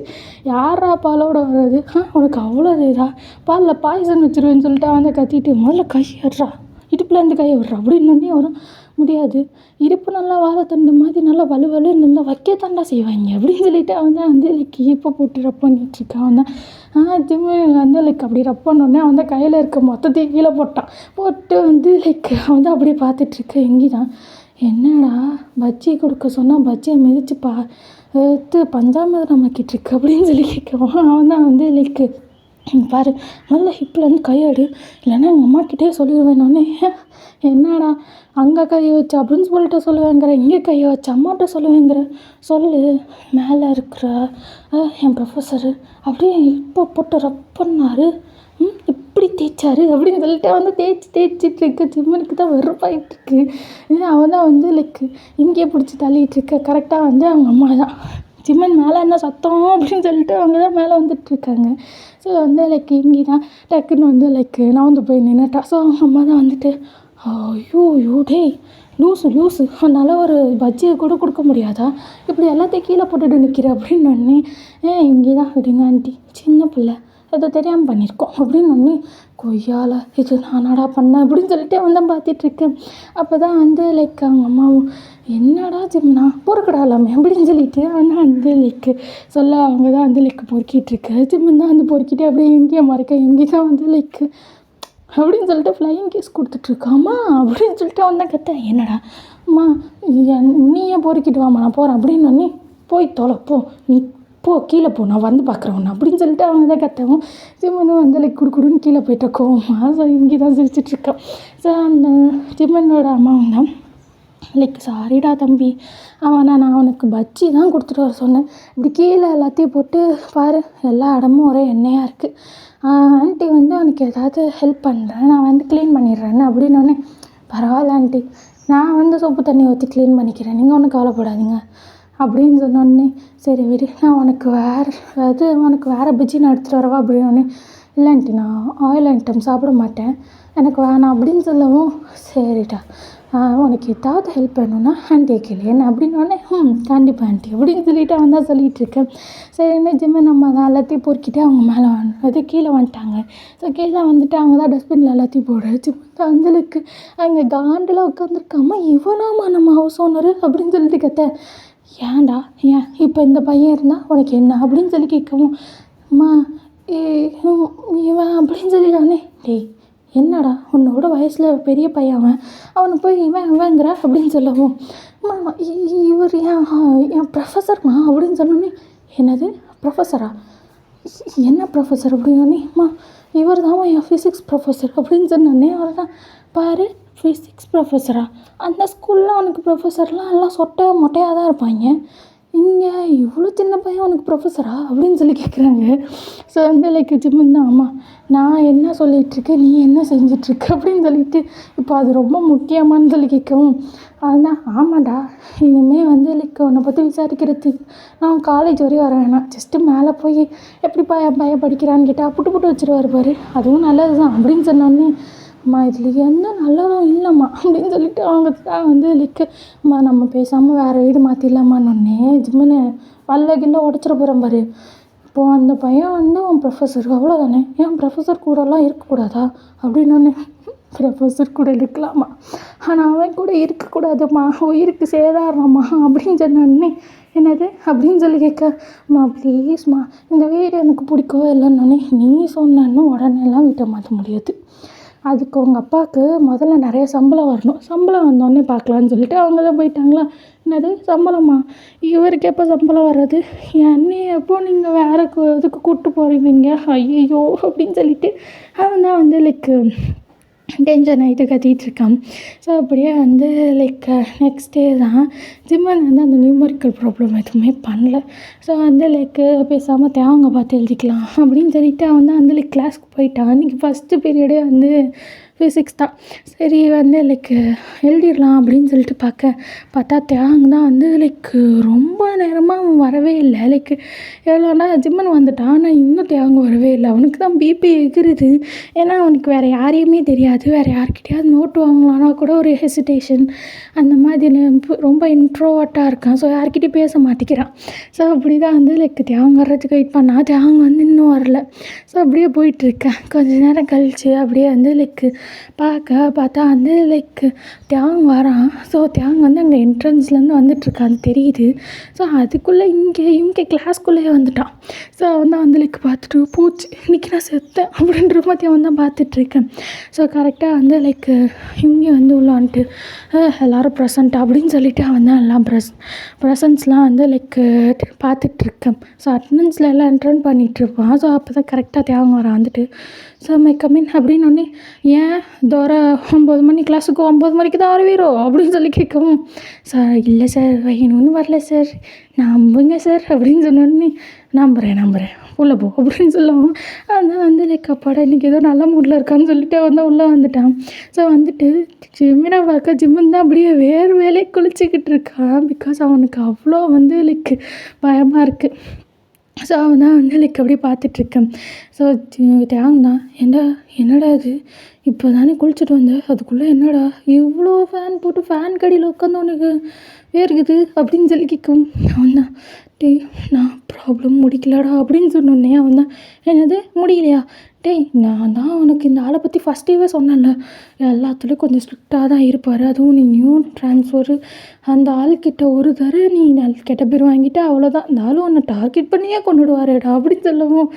யாரா பாலோட வர்றது, உனக்கு அவ்வளோ இதா பாலில் பாய்சன் வச்சுருவேன்னு சொல்லிட்டு அவன் தான் கத்திட்டு முதல்ல கை ஏறுறா இடுப்புலேருந்து கையை விட்றா அப்படின்னு வரும். முடியாது, இடுப்பு நல்லா வாழைத்தண்டு மாதிரி நல்லா வலுவலுன்னு இருந்தால் வைக்கத்தாண்டா செய்வாங்க அப்படின்னு சொல்லிட்டு அவன் தான் வந்து லைக் இப்போ போட்டு ரப் பண்ணிகிட்ருக்கான். அவன் தான் ஜிம்மு வந்து லைக் அப்படி ரப் பண்ணோடனே அவன் தான் கையில் இருக்க மொத்தத்தையும் கீழே போட்டு வந்து லைக் அவன் தான் அப்படியே பார்த்துட்ருக்க. எங்கே தான் என்னடா பஜ்ஜி கொடுக்க சொன்னால் பஜ்ஜியை மிதிச்சு எடுத்து பஞ்சாமிரதம் ஆக்கிட்டுருக்கு அப்படின்னு சொல்லி கேட்கவும் அவன் தான் வந்து லைக் பாரு நல்ல ஹிப்லேருந்து கையாடு இல்லைன்னா எங்கள் அம்மாக்கிட்டே சொல்லிடுவேன். என்னடா அங்கே கையை வச்சா பிரின்ஸ்பல்கிட்ட சொல்லுவேங்கிற, இங்கே கையை வச்சா அம்மாட்ட சொல்லுவேங்கிற, சொல்லு மேலே இருக்கிற என் ப்ரொஃபஸரு அப்படியே இப்போ போட்டு ரப் பண்ணார், இப்படி தேய்ச்சாரு அப்படின்னு சொல்லிட்டு வந்து தேய்ச்சிட்ருக்கு. ஜிம்மனுக்கு தான் வெறுப்பாயிட்டுருக்கு. அவன் தான் வந்து லைக் இங்கேயே பிடிச்சி தள்ளிகிட்ருக்க. கரெக்டாக வந்து அவங்க அம்மா தான் ஜிம்மன் மேலே என்ன சத்தம் அப்படின்னு சொல்லிட்டு அவங்க தான் மேலே வந்துட்டுருக்காங்க. ஸோ வந்து லைக் இங்கே தான் டக்குன்னு வந்து லைக் நான் வந்து போய் நின்றுட்டா. ஸோ அவங்க அம்மா தான் வந்துட்டு ஐயோ டேய் லூஸு அதனால் ஒரு பஜ்ஜியை கூட கொடுக்க முடியாதா, இப்படி எல்லாத்தையும் கீழே போட்டுட்டு நிற்கிற அப்படின்னு இங்கே தான் விடுங்க ஆண்டி, சின்ன பிள்ளை ஏதோ தெரியாமல் பண்ணியிருக்கோம் அப்படின்னு கொய்யால இது நானாடா பண்ணேன் அப்படின்னு சொல்லிட்டு வந்து பார்த்துட்ருக்கேன். அப்போ தான் வந்து லைக் அவங்க அம்மாவும் என்னடா ஜிம்னா பொறுக்கடாலாமே அப்படின்னு சொல்லிட்டு ஆனால் வந்து லைக் சொல்ல அவங்க தான் வந்து லைக் பொறுக்கிட்டுருக்கு. ஜிம்மன் தான் வந்து பொறுக்கிட்டு அப்படியே எங்கேயே மறைக்க எங்கே தான் வந்து லைக் அப்படின்னு சொல்லிட்டு ஃப்ளையிங் கேஸ் கொடுத்துட்ருக்காம்மா அப்படின்னு சொல்லிட்டு அவன் தான் கத்த, என்னடா அம்மா நீ ஏன் பொறுக்கிட்டு வாம்மா நான் போகிறேன் அப்படின்னு போய் தொலைப்போ நீ போ கீழே போ நான் வந்து பார்க்குறேன் அப்படின்னு சொல்லிட்டு அவங்க தான் கத்தவும் ஜிம்மனும் வந்து லைக் குடுக்குடுன்னு கீழே போயிட்டோக்கோமா. ஸோ இங்கே தான் சிரிச்சிட்ருக்கான். ஸோ அந்த ஜிம்மனோட அம்மாவும் தான் லைக் சாரிடா தம்பி, நான் அவனுக்கு பஜ்ஜி தான் கொடுத்துட்டு வர சொன்னேன், இப்படி கீழே எல்லாத்தையும் போட்டு பாரு எல்லா இடமும் ஒரே எண்ணெயாக இருக்குது, ஆண்டி வந்து அவனுக்கு ஏதாவது ஹெல்ப் பண்ணுறேன் நான் வந்து க்ளீன் பண்ணிடுறேன்னு அப்படின்னோடனே பரவாயில்ல ஆண்டி நான் வந்து சோப்பு தண்ணி ஊற்றி க்ளீன் பண்ணிக்கிறேன், நீங்கள் ஒன்றும் கவலைப்படாதீங்க அப்படின்னு சொன்னோடனே சரி விடு நான் உனக்கு வேறு பஜ்ஜி நான் எடுத்துகிட்டு வரவா அப்படின்னு. இல்லை ஆண்டி நான் ஆயில் ஐட்டம் சாப்பிட மாட்டேன் எனக்கு வேணாம் அப்படின்னு சொல்லவும் சரிடா உனக்கு ஏதாவது ஹெல்ப் வேணும்னா ஆண்டியை கேளு என்ன அப்படின்னோடனே கண்டிப்பாக ஆண்டி அப்படின்னு சொல்லிவிட்டு அவன் தான் சொல்லிகிட்ருக்கேன். சரி என்ன ஜிம்மு நம்ம தான் எல்லாத்தையும் பொறுக்கிட்டு அவங்க மேலே அது கீழே வந்துட்டாங்க. ஸோ கீழே வந்துட்டு அவங்க தான் டஸ்ட்பினில் எல்லாத்தையும் போட ஜிம்மு அந்தளவுக்கு அங்கே காண்டில் உட்காந்துருக்காம்மா இவனாமா நம்ம ஹவுஸ் ஓனரு அப்படின்னு சொல்லிட்டு கத்த, ஏன்டா ஏன் இப்போ இந்த பையன் இருந்தால் உனக்கு என்ன அப்படின்னு சொல்லி கேட்கவும் அம்மா இவன் அப்படின்னு சொல்லிட்டானே, டேய் என்னடா உன்னோட வயசில் பெரிய பையன் அவனை போய் இவங்கிற அப்படின்னு சொல்லவும் இவர் என் ப்ரொஃபஸர்மா அப்படின்னு சொன்னோன்னே என்னது ப்ரொஃபஸரா என்ன ப்ரொஃபஸர் அப்படின்னோடனே இவர் தான் என் ஃபிசிக்ஸ் ப்ரொஃபஸர் அப்படின்னு சொன்னோடனே அவர் தான் பாரு ஃபிசிக்ஸ் ப்ரொஃபஸரா அந்த ஸ்கூலில் அவனுக்கு ப்ரொஃபஸர்லாம் எல்லாம் மொட்டையாக தான் இருப்பாங்க, இங்கே இவ்வளோ சின்ன பையன் உனக்கு ப்ரொஃபஸரா அப்படின்னு சொல்லி கேட்குறாங்க. ஸோ வந்து லைக் ஜிம்முன்னு தான் ஆமாம் நான் என்ன சொல்லிகிட்ருக்கேன் நீ என்ன செஞ்சிட்ருக்க அப்படின்னு சொல்லிட்டு இப்போ அது ரொம்ப முக்கியமானு சொல்லி கேட்கவும் அதுதான் ஆமாண்டா இனிமேல் வந்து லைக் உன்னை பற்றி விசாரிக்கிறதுக்கு நான் காலேஜ் வரையும் வர வேணாம் ஜஸ்ட்டு மேலே போய் எப்படிப்பா என் பையன் படிக்கிறான்னு கேட்டால் புட்டு புட்டு வச்சுருவாரு பாரு அதுவும் நல்லது தான் அப்படின்னு சொன்னோடனே அம்மா இதில் எந்த நல்லதும் இல்லைம்மா அப்படின்னு சொல்லிட்டு அவங்க தான் வந்து லைக் அம்மா நம்ம பேசாமல் வேறு வீடு மாற்றிடலாமான்னொன்னே ஜிம்முன்னு வல்ல கில்ல உடச்சிட போகிறேன் பாரு. இப்போது அந்த பையன் வந்து உன் ப்ரொஃபஸர் அவ்வளோதானே ஏன் ப்ரொஃபஸர் கூடலாம் இருக்கக்கூடாதா அப்படின்னு ப்ரொஃபஸர் கூட இருக்கலாமா ஆனால் அவன் கூட இருக்கக்கூடாதும்மா உயிருக்கு சேதாரம்மா அப்படின்னு சொன்னோடனே என்னது அப்படின்னு சொல்லி கேட்கம்மா ப்ளீஸ்மா இந்த வீடு எனக்கு பிடிக்கவே இல்லைன்னொன்னே நீ சொன்னன்னு உடனேலாம் வீட்டை மாற்ற முடியாது அதுக்கு உங்கள் அப்பாவுக்கு முதல்ல நிறைய சம்பளம் வரணும் சம்பளம் வந்தோடனே பார்க்கலான்னு சொல்லிட்டு அவங்க தான் போயிட்டாங்களா. என்னது சம்பளமா இவருக்கு எப்போ சம்பளம் வர்றது என்னை எப்போ நீங்கள் வேறு இதுக்கு கூப்பிட்டு போகிறீங்க ஐயோ அப்படின்னு சொல்லிட்டு அவன் தான் வந்து லைக் டென்ஷன் ஆகிட்டு கத்திகிட்ருக்கான். ஸோ அப்படியே வந்து லைக் நெக்ஸ்ட் டே தான் ஜிம்மன் வந்து அந்த நியூமரிக்கல் ப்ராப்ளம் எதுவுமே பண்ணல. ஸோ வந்து லைக் பேசாமல் தேவங்க பார்த்து எழுதிக்கலாம் அப்படின்னு சொல்லிட்டு அவன் தான் வந்து லைக் கிளாஸ்க்கு போயிட்டான். அன்றைக்கி ஃபஸ்ட்டு பீரியடே வந்து ஃபிசிக்ஸ் தான். சரி வந்து லைக் எழுதிடலாம் அப்படின்னு சொல்லிட்டு பார்த்தா தேவங்க தான் வந்து லைக் ரொம்ப நேரமாக அவன் வரவே இல்லை. லைக் எவ்வளோனா ஜிம்மன் வந்துட்டான் ஆனால் இன்னும் தேவங்க வரவே இல்லை. அவனுக்கு தான் பிபி எகிருது. ஏன்னா அவனுக்கு வேறு யாரையுமே தெரியாது. வேறு யார்கிட்டயாவது நோட்டு வாங்கலான்னா கூட ஒரு ஹெசிடேஷன் அந்த மாதிரி ரொம்ப இன்ட்ரோவர்ட்டாக இருக்கான். ஸோ யார்கிட்டையும் பேச மாட்டேங்கிறான். ஸோ அப்படி தான் வந்து லைக் தேவங்க வர்றதுக்கு வெயிட் பண்ணால் தேவங்க வந்து இன்னும் வரல. ஸோ அப்படியே போயிட்டுருக்கேன். கொஞ்சம் நேரம் கழித்து அப்படியே வந்து லைக் பார்த்தா வந்து லைக் தேவங்க வரான். ஸோ தேவங்க வந்து அங்கே என்ட்ரன்ஸ்லேருந்து வந்துட்டுருக்கான்னு தெரியுது. ஸோ அதுக்குள்ளே இங்கே கிளாஸ்க்குள்ளேயே வந்துட்டான். ஸோ அவன் தான் வந்து லைக் பார்த்துட்டு போச்சு இன்றைக்கி நான் செத்தேன் அப்படின்ற மாதிரி அவன் தான் பார்த்துட்ருக்கேன். ஸோ கரெக்டாக வந்து லைக் இங்கே வந்து உள்ள வந்துட்டு எல்லோரும் ப்ரெசன்ட் அப்படின்னு சொல்லிவிட்டு அவன் தான் எல்லாம் ப்ரெசன்ட்ஸ்லாம் வந்து லைக் பார்த்துட்ருக்கேன். ஸோ அட்டண்டன்ஸில் எல்லாம் என்ட்ரன் பண்ணிகிட்ருப்பான். ஸோ அப்போ தான் கரெக்டாக தேவங்க வரான் வந்துட்டு ஸோ மை கம்மின் அப்படின்னோடனே ஏன் தோற 9 மணி கிளாஸுக்கு 9 மணிக்கு தான் வருவீரோ அப்படின்னு சொல்லி கேட்கவும் சார் இல்லை சார் வேணும்னு வரல சார் நம்புங்க சார் அப்படின்னு சொன்னோடனே நம்புகிறேன் உள்ளே போ அப்படின்னு சொல்லவும் அதனால் வந்து லைக் அப்பாடா இன்றைக்கி ஏதோ நல்ல மூடில் இருக்கான்னு சொல்லிட்டு அவன் தான் உள்ளே வந்துட்டான். ஸோ வந்துட்டு ஜிம்மினை பார்க்க ஜிம்முன்னு தான் அப்படியே வேறு வேலையை குளிச்சிக்கிட்டு இருக்கான். பிகாஸ் அவனுக்கு அவ்வளோ வந்து லைக் பயமாக இருக்குது. ஸோ அவன் தான் வந்து லைக் அப்படியே பார்த்துட்ருக்கேன். ஸோ தேவங்க தான் என்னடா இது இப்போ தானே குளிச்சுட்டு வந்தேன் அதுக்குள்ளே என்னடா இவ்வளோ ஃபேன் போட்டு ஃபேன் கடியில் உட்காந்து உனக்கு வேர்க்குது அப்படின்னு சொல்லி கேட்கும். அவன் தான் டேய் நான் ப்ராப்ளம் முடிக்கலடா அப்படின்னு சொன்னோடனே அவன் தான் என்னது முடியலையா டேய் நான் தான் உனக்கு இந்த ஆளை பற்றி ஃபஸ்ட்டேவே சொன்னேன்ல எல்லாத்துலேயும் கொஞ்சம் ஸ்ட்ரிக்டாக தான் இருப்பார். அதுவும் நீ நியூ ட்ரான்ஸ்ஃபரு அந்த ஆள்கிட்ட ஒரு தடவை நீ கெட்ட பேர் வாங்கிட்டு அவ்வளோதான் இந்த ஆள் உன்னை டார்கெட் பண்ணியே கொண்டுடுவாரேடா அப்படின்னு சொல்லவும்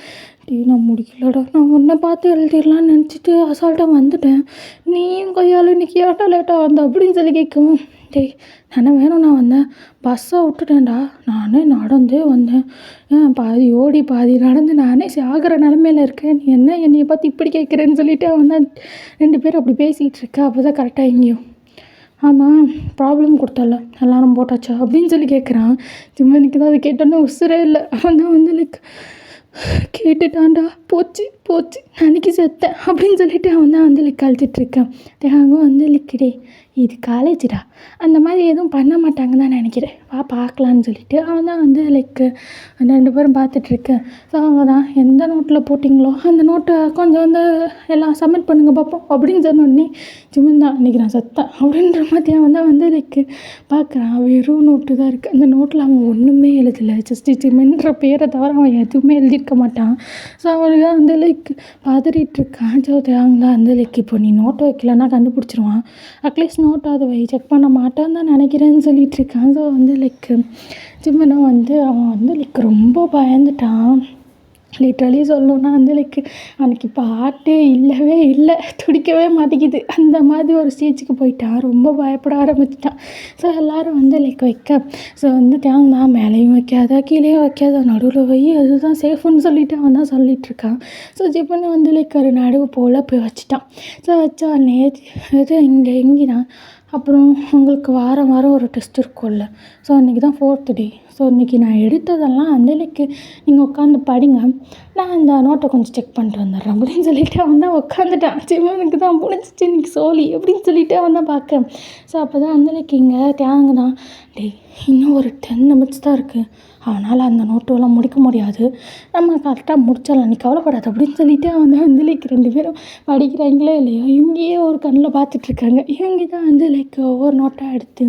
டேய் நான் முடிக்கலடா நான் உன்னை பார்த்து எழுதிடலான்னு நினச்சிட்டு அசால்ட்டாக வந்துட்டேன் நீயும் கையால் இன்றைக்கி ஏட்டா லேட்டாக வந்த அப்படின்னு சொல்லி கேட்கவும் டேய் நானே வேணும் நான் வந்தேன் பஸ்ஸை விட்டுட்டேன்டா நானே நடந்தே வந்தேன் பாதி ஓடி பாதி நடந்து நானே சாகிற நிலமையில இருக்கேன் நீ என்ன என்னையை பார்த்து இப்படி கேட்குறேன்னு சொல்லிவிட்டு அவன் தான் 2 பேரும் அப்படி பேசிகிட்டு இருக்கா. அப்போ தான் கரெக்டாக எங்கேயும் ஆமாம் ப்ராப்ளம் கொடுத்தல எல்லாரும் போட்டாச்சா அப்படின்னு சொல்லி கேட்குறான். ஜிம்மனுக்கு தான் அது கேட்டோன்னே உசுரே இல்லை. அவன் தான் வந்து லைக் கேட்டுட்டான்டா போச்சு அன்றைக்கி செத்தேன் அப்படின்னு சொல்லிட்டு அவன் தான் வந்து லைக் அழுத்திட்ருக்கான். தேவங்க வந்து லைக் இது காலேஜுடா அந்த மாதிரி எதுவும் பண்ண மாட்டாங்க தான் நினைக்கிறேன் வா பார்க்கலான்னு சொல்லிட்டு அவன் தான் வந்து லைக் 2 பேரும் பார்த்துட்ருக்கேன். ஸோ அவங்க தான் எந்த நோட்டில் போட்டிங்களோ அந்த நோட்டை கொஞ்சம் வந்து எல்லாம் சப்மிட் பண்ணுங்கள் பார்ப்போம் அப்படின்னு சொன்னோடனே ஜிம்மன் தான் இன்றைக்கி நான் செத்தேன் அப்படின்ற மாதிரி அவன் தான் வந்து லைக் பார்க்குறான். வெறும் நோட்டு தான் இருக்குது. அந்த நோட்டில் அவன் ஒன்றுமே எழுதலை. ஜஸ்ட்டு ஜிம்முன்ற பேரை தவிர அவன் எதுவுமே எழுதியிருக்க மாட்டான். ஸோ அவனுக்கு தான் வந்து லைக் பதறிட்டுருக்கான். ஸோ தேவங்க தான் வந்து லைக் இப்போ நீ நோட்டை வைக்கலன்னா கண்டுபிடிச்சிருவான் அட்லீஸ்ட் நோட்டாவது வை செக் பண்ண மாட்டான்னு தான் நினைக்கிறேன்னு சொல்லிகிட்ருக்கான். ஸோ வந்து லைக் ஜிம்மனை வந்து அவன் வந்து லைக் ரொம்ப பயந்துட்டான். லிட்ரலி சொல்லணுன்னா வந்து லைக் அன்றைக்கி பாட்டே இல்லவே இல்லை துடிக்கவே மாட்டேங்குது அந்த மாதிரி ஒரு ஸ்டேஜுக்கு போயிட்டான். ரொம்ப பயப்பட ஆரம்பிச்சிட்டான். ஸோ எல்லோரும் வந்து லைக் வைக்க ஸோ வந்து தேங்க மேலேயும் வைக்காத கீழேயும் வைக்காத நடுவில் வை அதுதான் சேஃப்னு சொல்லிவிட்டு அவன் தான் சொல்லிகிட்ருக்கான். ஸோ ஜிம்மனை வந்து லைக் ஒரு நடுவு போல் போய் வச்சுட்டான். ஸோ வச்சா இது இங்கே எங்கேதான் அப்புறம் உங்களுக்கு வாரம் வாரம் ஒரு டெஸ்ட் இருக்கும்ல. ஸோ அன்றைக்கி தான் 4th டே. ஸோ இன்றைக்கி நான் எடுத்ததெல்லாம் அஞ்சலிக்கு நீங்கள் உட்காந்து படிங்க, நான் இந்த நோட்டை கொஞ்சம் செக் பண்ணிட்டு வந்துடுறேன் அப்படின்னு சொல்லிவிட்டு அவன் தான் உட்காந்துட்டான். சிவனுக்கு தான் முடிஞ்சிச்சு இன்றைக்கி சோலி அப்படின்னு சொல்லிவிட்டு அவன் தான் பார்க்குறேன். ஸோ அப்போ தான் அஞ்சலிக்கு இங்கே தேங்குதான், டேய் இன்னும் ஒரு 10 நிமிட்ஸ் தான் இருக்குது, அவனால் அந்த நோட்டெல்லாம் முடிக்க முடியாது, நம்ம கரெக்டாக முடிச்சிடலாம், நீ கவலைப்படாது அப்படின்னு சொல்லிவிட்டு அவன் தான் வந்து லைக் 2 பேரும் படிக்கிறாங்களோ இல்லையோ இங்கேயே ஒரு கண்ணில் பார்த்துட்ருக்காங்க. இவங்க தான் வந்து லைக் ஒவ்வொரு நோட்டாக எடுத்து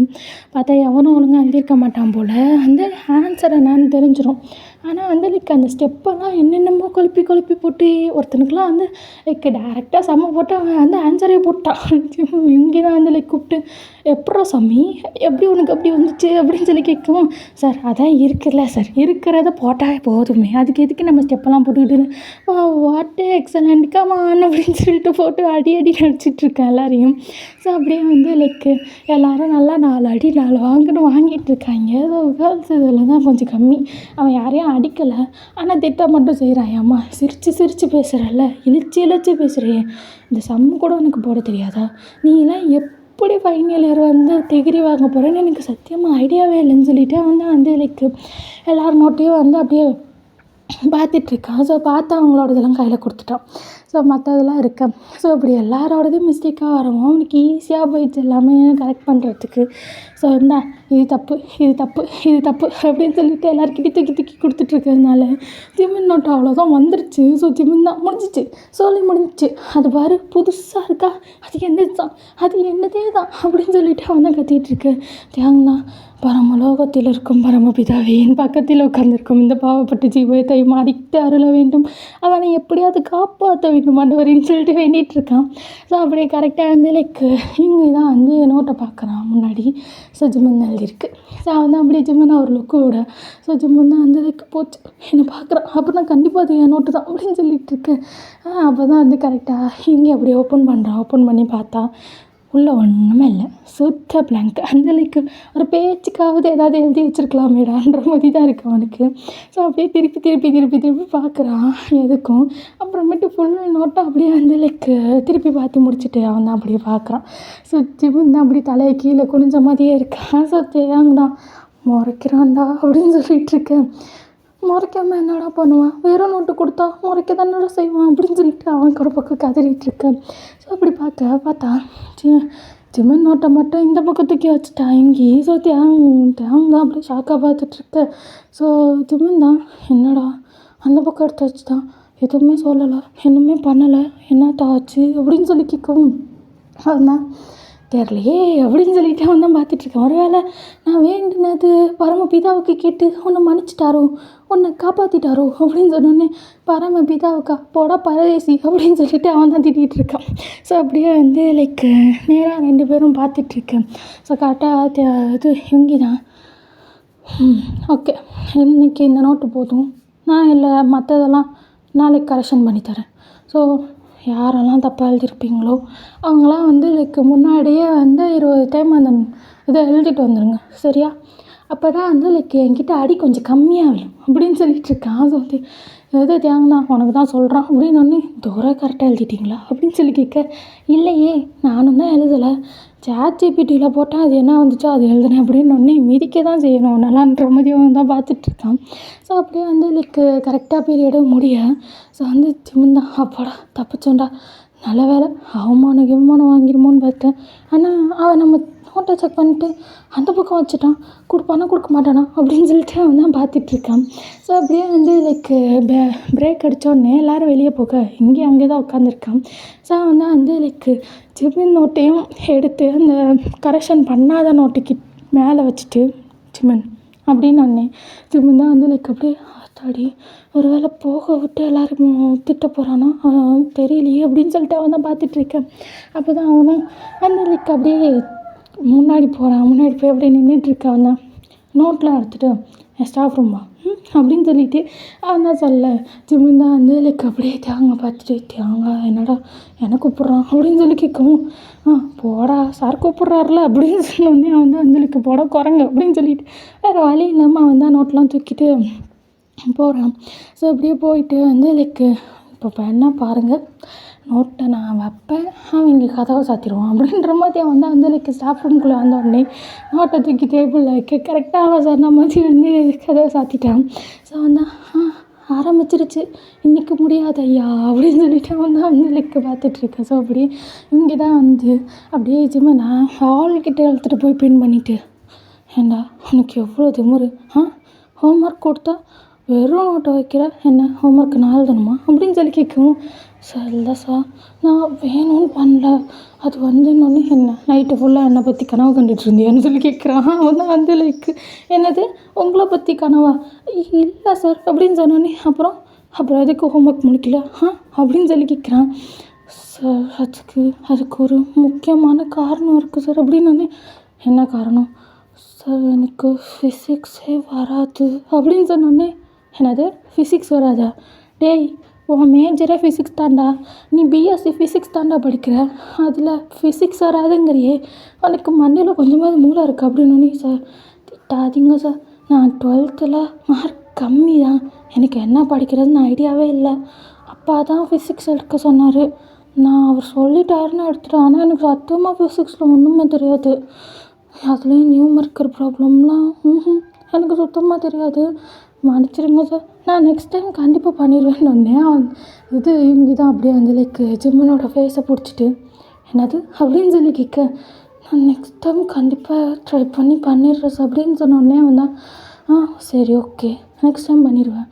பார்த்தா எவனும் ஒழுங்காக எழுதியிருக்க மாட்டான் போல், வந்து ஆன்சர் என்னான்னு தெரிஞ்சிடும். ஆனால் வந்து லைக் அந்த ஸ்டெப்பெல்லாம் என்னென்னமோ குழப்பி போட்டு ஒருத்தனுக்குலாம் வந்து லைக் டேரெக்டாக செம்ம போட்டு அவன் வந்து ஆன்சரே போட்டான். இங்கே தான் வந்து லைக் கூப்பிட்டு, எப்பட்றா சாமி எப்படி உனக்கு அப்படி வந்துச்சு அப்படின்னு சொல்லி கேட்கவும், சார் அதான் இருக்குல்ல சார், இருக்கிறத போட்டால் போதுமே, அதுக்கு எதுக்கு நம்ம ஸ்டெப்பெல்லாம் போட்டுக்கிட்டு வாட் எக்ஸலண்ட் கமான் அப்படின்னு சொல்லிட்டு போட்டு அடி நடிச்சிட்ருக்கேன் எல்லாரையும். ஸோ அப்படியே வந்து லைக் எல்லோரும் நல்லா 4 அடி 4 வாங்கிட்டு இருக்காங்க. ஸோ கேர்ள்ஸ் இதில் தான் கொஞ்சம் கம்மி. அவன் யாரையும் அடிக்கலை, ஆனால் திட்டம் மட்டும் செய்கிறான். அம்மா சிரித்து பேசுகிறல்ல, இழிச்சு பேசுகிறியே, இந்த சம் கூட உனக்கு போட தெரியாதா, நீலாம் எப்படி ஃபைனல் இயர் வந்து டிகிரி வாங்க போகிறேன்னு எனக்கு சத்தியமாக ஐடியாவே இல்லைன்னு சொல்லிவிட்டு வந்து லைக் எல்லார் நோட்டையும் வந்து அப்படியே பார்த்துட்ருக்கான். ஸோ பார்த்து அவங்களோடதெல்லாம் கையில் கொடுத்துட்டான். ஸோ மற்றதெல்லாம் இருக்க, ஸோ அப்படி எல்லாரோடதையும் மிஸ்டேக்காக வரவும் அவனுக்கு ஈஸியாக போயிடுச்சு எல்லாமே கரெக்ட் பண்ணுறதுக்கு. ஸோ இந்தா இது தப்பு அப்படின்னு சொல்லிட்டு எல்லாருக்கிட்டையும் தூக்கி கொடுத்துட்ருக்கிறதுனால ஜிமின் நோட்டு அவ்வளோதான் வந்துருச்சு. ஸோ ஜிமின் தான் முடிஞ்சிச்சு, சொல்லி முடிஞ்சிச்சு, அது பாரு புதுசாக இருக்கா, அது என்னதே தான் அப்படின்னு சொல்லிட்டு அவன் தான் கத்திகிட்ருக்கு. தேங்கண்ணா பரமலோகத்தில் இருக்கும் பரமபிதாவே, என் பக்கத்தில் உட்கார்ந்திருக்கும் இந்த பாவப்பட்ட ஜீவத்தை மாறிக்கிட்டு அருள வேண்டும், அவனை எப்படியாவது காப்பாற்ற வேண்டும் ஆண்டவரின்னு சொல்லிட்டு வேண்டிகிட்டு இருக்கான். ஸோ அப்படியே கரெக்டாக வந்து லைக் இங்கே தான் வந்து நோட்டை பார்க்குறான் முன்னாடி. ஸோ ஜிம்மன் எழுதியிருக்கு. ஸோ அவன் தான் அப்படியே ஜிம்மன் ஒரு லுக்கு விட, ஸோ ஜிம்மன் தான் வந்து லைக் போச்சு என்னை பார்க்குறான், அப்போ நான் கண்டிப்பாக அது என் நோட்டு தான் அப்படின்னு சொல்லிட்டு இருக்கேன். அப்போ தான் வந்து கரெக்டாக இங்கே அப்படியே ஓப்பன் பண்ணி பார்த்தா உள்ளே ஒன்றுமே இல்லை, சுத்த பிளாங்க். அந்த லைக் ஒரு பேச்சுக்காவது ஏதாவது எழுதி வச்சுருக்கலாமேடான்ற மாதிரி தான் இருக்குது அவனுக்கு. ஸோ அப்படியே திருப்பி பார்க்குறான் எதுக்கும். அப்புறமேட்டு ஃபுல் நோட்டை அப்படியே வந்து லைக் திருப்பி பார்த்து முடிச்சுட்டு அவன் தான் அப்படியே பார்க்குறான். ஸோ ஜிவன் தான் அப்படியே தலையை கீழே குனிஞ்ச மாதிரியே இருக்கான். ஸோ தேங்கதான் முறைக்கிறான்டா அப்படின்னு சொல்லிகிட்ருக்கேன். முறைக்காமல் என்னடா பண்ணுவான், வெறும் நோட்டு கொடுத்தா முறைக்க தானடா செய்வான் அப்படின்னு சொல்லிட்டு அவன் ஒரு பக்கம் கதறிட்டுருக்கேன். ஸோ அப்படி பார்த்தா ஜிம்மன் நோட்டை மட்டும் இந்த பக்கம் தூக்கி வச்சுட்டான் இங்கே. ஸோ தான் அப்படியே ஷாக்காக பார்த்துட்ருக்கேன். ஸோ ஜிம்மன் தான் என்னடா அந்த பக்கம் எடுத்து வச்சுட்டான், எதுவுமே சொல்லலை, என்னமே பண்ணலை, என்னட்டா ஆச்சு அப்படின்னு சொல்லி கேட்கவும் அதுதான் தெரிலையே அப்படின்னு சொல்லிட்டு அவன் தான் பார்த்துட்ருக்கேன். ஒரு வேளை நான் வேண்டினது பரமபிதாவுக்கு கேட்டு உன்னை மன்னிச்சிட்டாரோ, உன்னை காப்பாற்றிட்டாரோ அப்படின்னு சொன்னோன்னே பரமபிதாவுக்கா போடா பரதேசி அப்படின்னு சொல்லிட்டு அவன் தான் திட்டிகிட்டு இருக்கான். ஸோ அப்படியே வந்து லைக் நேராக 2 பேரும் பார்த்துட்ருக்கேன். ஸோ கரெக்டாக இது இங்கே தான் ஓகே இன்றைக்கி இந்த நோட்டு போதும், நான் இல்லை மற்றதெல்லாம் நாளைக்கு கரெக்ஷன் பண்ணித்தரேன். ஸோ யாரெல்லாம் தப்பாக எழுதியிருப்பீங்களோ அவங்களாம் வந்து லைக் முன்னாடியே வந்து 20 டைம் அந்த இதை எழுதிட்டு வந்துடுங்க சரியா, அப்போ தான் வந்து லைக் என்கிட்ட அடி கொஞ்சம் கம்மியாகும் அப்படின்னு சொல்லிகிட்ருக்கான். சொல்லி எது தேங்கண்ணா உனக்கு தான் சொல்கிறான் அப்படின்னு ஒன்று தூரம் கரெக்டாக எழுதிட்டிங்களா அப்படின்னு சொல்லி கேட்க, இல்லையே நானும் தான் எழுதலை, ChatGPTயில் போட்டால் அது என்ன வந்துச்சோ அது எழுதுனேன் அப்படின்னு ஒன்று மிதிக்க தான் செய்யணும் நல்லான்ற மாதிரி அவன் தான் பார்த்துட்ருக்கான். ஸோ அப்படியே வந்து லைக் கரெக்டாக பீரியடும் முடிய ஸோ வந்து ஜிம்மன் அப்பாடா தப்பிச்சோண்டா, நல்ல வேலை அவமானம் வாங்கிடுமோன்னு பார்த்தேன். ஆனால் அவன் நம்ம நோட்டை செக் பண்ணிட்டு அந்த பக்கம் வச்சுட்டான், கொடுப்பானா கொடுக்க மாட்டானா அப்படின்னு சொல்லிட்டு அவன் தான் பார்த்துட்ருக்கான். ஸோ அப்படியே வந்து லைக் பிரேக் அடித்தோடனே எல்லோரும் வெளியே போக இங்கே அங்கே தான் உட்காந்துருக்கான். ஸோ அவன் தான் வந்து லைக் ஜிம்மன் நோட்டையும் எடுத்து அந்த கரெக்ஷன் பண்ணாத நோட்டுக்கு மேலே வச்சுட்டு ஜிம்மன் அப்படின்னு ஒன்னே ஜிம்மன் தான் வந்து லைக் அப்படியே ஆத்தாடி ஒரு வேளை போக விட்டு எல்லோரும் திட்ட போகிறானா தெரியலையே அப்படின்னு சொல்லிட்டு அவன் தான் பார்த்துட்ருக்கேன். அப்போ தான் அவனும் வந்து லைக் அப்படியே முன்னாடி போய் அப்படியே நின்றுட்டுருக்கான். அவன் தான் நோட்லாம் எடுத்துகிட்டு ஸ்டாஃப் ரூமா அப்படின்னு சொல்லிட்டு அவன் தான் சொல்ல ஜிம்மன் தான் வந்து லைக் அப்படியே தேங்க பார்த்துட்டு தேங்காய் என்னடா என்ன கூப்பிட்றான் அப்படின்னு சொல்லி கேட்கவும் போடா சார் கூப்பிட்றாருல அப்படின்னு சொன்னோடனே அவன் தான் வந்து லைக் போட குரங்கு அப்படின்னு சொல்லிட்டு வேறு வழி இல்லாமல் அவன் தான் நோட்லாம் தூக்கிட்டு போகிறான். ஸோ அப்படியே போயிட்டு வந்து லைக் இப்போ என்ன பாருங்கள், நோட்டை நான் வைப்பேன், அவன் இங்கே கதவை சாத்திடுவான் அப்படின்ற மாதிரி அவன் வந்து அந்த லைக் ஸ்டாஃப் ரூம்குள்ளே வந்தோடனே நோட்டை தூக்கி டேபிளில் வைக்க கரெக்டாக அவன் சொன்ன மாதிரி வந்து கதவை சாத்திட்டான். ஸோ வந்து ஆரம்பிச்சிருச்சு, இன்றைக்கி முடியாது ஐயா அப்படின்னு சொல்லிட்டு அவன் தான் வந்து லைக் பார்த்துட்ருக்கேன். ஸோ அப்படியே இங்கே தான் வந்து அப்படியே ஜிம்மை நான் ஹால்கிட்ட எடுத்துகிட்டு போய் பின் பண்ணிவிட்டு, ஏண்டா உனக்கு எவ்வளோ திமிரு, ஹோம் ஒர்க் கொடுத்தா வெறும் நோட்டை வைக்கிற, என்ன ஹோம் ஒர்க்கு நான் எழுதணுமா அப்படின்னு சொல்லி கேட்கவும், சார் இல்லை சார் நான் வேணும்னு பண்ணல, அது வந்துன்னு என்ன நைட்டு ஃபுல்லாக என்னை பற்றி கனவு கண்டுட்டு இருந்தியான்னு சொல்லி கேட்குறான். அவன் தான் வந்து லைக் என்னது உங்களை பற்றி கனவா, இல்லை சார் அப்படின்னு சொன்னோன்னே அப்புறம் எதுக்கு ஹோம் ஒர்க் முடிக்கல அப்படின்னு சொல்லி கேட்குறான். சார் அதுக்கு ஒரு முக்கியமான காரணம் இருக்குது சார் அப்படின்னோடனே, என்ன காரணம் சார், எனக்கு ஃபிசிக்ஸே வராது அப்படின்னு சொன்னோடனே, என்னது ஃபிசிக்ஸ் வராதா, டேய் உன் மேஜரே ஃபிசிக்ஸ் தாண்டா, நீ பிஎஸ்சி ஃபிசிக்ஸ் தாண்டா படிக்கிற, அதில் ஃபிசிக்ஸ் வராதுங்கிறியே, உனக்கு மண்டையில் கொஞ்சமாவது மூளை இருக்குது அப்படின்னோடனே, சார் திட்டாதீங்க சார், நான் 12th மார்க் கம்மி தான், எனக்கு என்ன படிக்கிறதுன்னு ஐடியாவே இல்லை, அப்பா தான் ஃபிசிக்ஸ் எடுக்க சொன்னார், நான் அவர் சொல்லிட்டாருன்னு எடுத்துட்டேன், ஆனால் எனக்கு சத்தமாக ஃபிசிக்ஸில் ஒன்றுமே தெரியாது, அதுலேயும் நியூமரிக்கல் ப்ராப்ளம்லாம் எனக்கு சுத்தமாக தெரியாது, மன்னிச்சிடுங்க சார், நான் நெக்ஸ்ட் டைம் கண்டிப்பாக பண்ணிடுவேன்னு இது இங்கே தான் அப்படியே வந்து லைக் ஜிம்மனோட ஃபேஸை பிடிச்சிட்டு, என்னது அப்படின்னு சொல்லி கேட்க, நான் நெக்ஸ்ட் டைம் கண்டிப்பாக ட்ரை பண்ணி பண்ணிடுறேன் சார் அப்படின்னு சொன்னோடனே வந்தான், சரி ஓகே நெக்ஸ்ட் டைம் பண்ணிடுவேன்,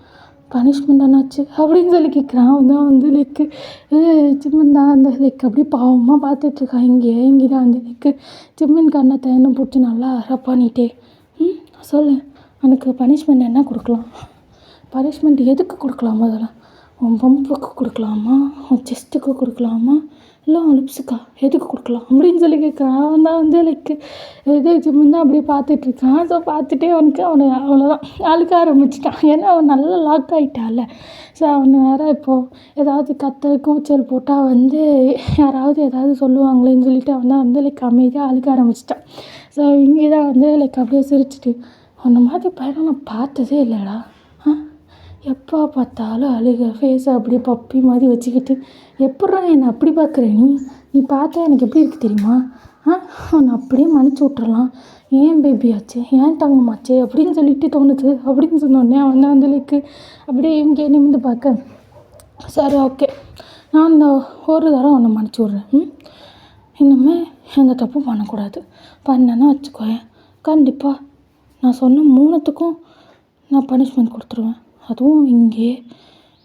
பனிஷ்மெண்ட் என்னாச்சு அப்படின்னு சொல்லி கேட்குறான். அவன் வந்து லைக் ஜிம்மன் தான் அந்த லைக் அப்படியே பாவமாக பார்த்துட்ருக்கான். இங்கே தான் வந்து லைக் ஜிம்மன் கண்ணத்தை என்ன பிடிச்சி நல்லா ரப்பானிட்டே, சொல்லு எனக்கு பனிஷ்மெண்ட் என்ன கொடுக்கலாம், பனிஷ்மெண்ட் எதுக்கு கொடுக்கலாம், முதல்ல உன் பம்புக்கு கொடுக்கலாமா, உன் செஸ்ட்டுக்கு கொடுக்கலாமா, இல்லை உன் லிப்ஸுக்கா, எதுக்கு கொடுக்கலாம் அப்படின்னு சொல்லி கேட்குறான். அவன் தான் வந்து லைக் இது ஜிம்மன் தான் அப்படியே பார்த்துட்ருக்கான். ஸோ பார்த்துட்டே அவனை அவ்வளோதான் அழுக்க ஆரம்பிச்சிட்டான். ஏன்னா அவன் நல்லா லாக் ஆகிட்டான்ல. ஸோ அவனை வேறு இப்போது ஏதாவது கூச்சல் போட்டால் வந்து யாராவது ஏதாவது சொல்லுவாங்களேன்னு சொல்லிட்டு அவன் தான் வந்து லைக் அமைதியாக அழுக்க ஆரம்பிச்சிட்டான். ஸோ இங்கே தான் வந்து லைக் அப்படியே சிரிச்சிட்டு, அந்த மாதிரி பையனை நான் பார்த்ததே இல்லைடா, எப்போ பார்த்தாலும் அழுக ஃபேஸை அப்படியே பப்பி மாதிரி வச்சுக்கிட்டு, எப்பட்றா என்னை அப்படி பார்க்குற, நீ பார்த்தா எனக்கு எப்படி இருக்குது தெரியுமா, அவனை அப்படியே மன்னிச்சு விட்றலாம், ஏன் பேபியாச்சு, ஏன் தங்கமாச்சு அப்படின்னு சொல்லிட்டு தோணுது அப்படின்னு சொன்னோடனே அவன் வந்து லைக் அப்படியே இங்கே நிமிந்து பார்க்க, சரி ஓகே நான் இந்த ஒரு தடவை அவனை மன்னிச்சு விட்றேன், இன்னுமே எந்த தப்பும் பண்ணக்கூடாது, பண்ணேன்னா வச்சுக்கோயேன் கண்டிப்பாக நான் சொன்ன 3த்துக்கும் நான் பனிஷ்மெண்ட் கொடுத்துருவேன், அதுவும் இங்கே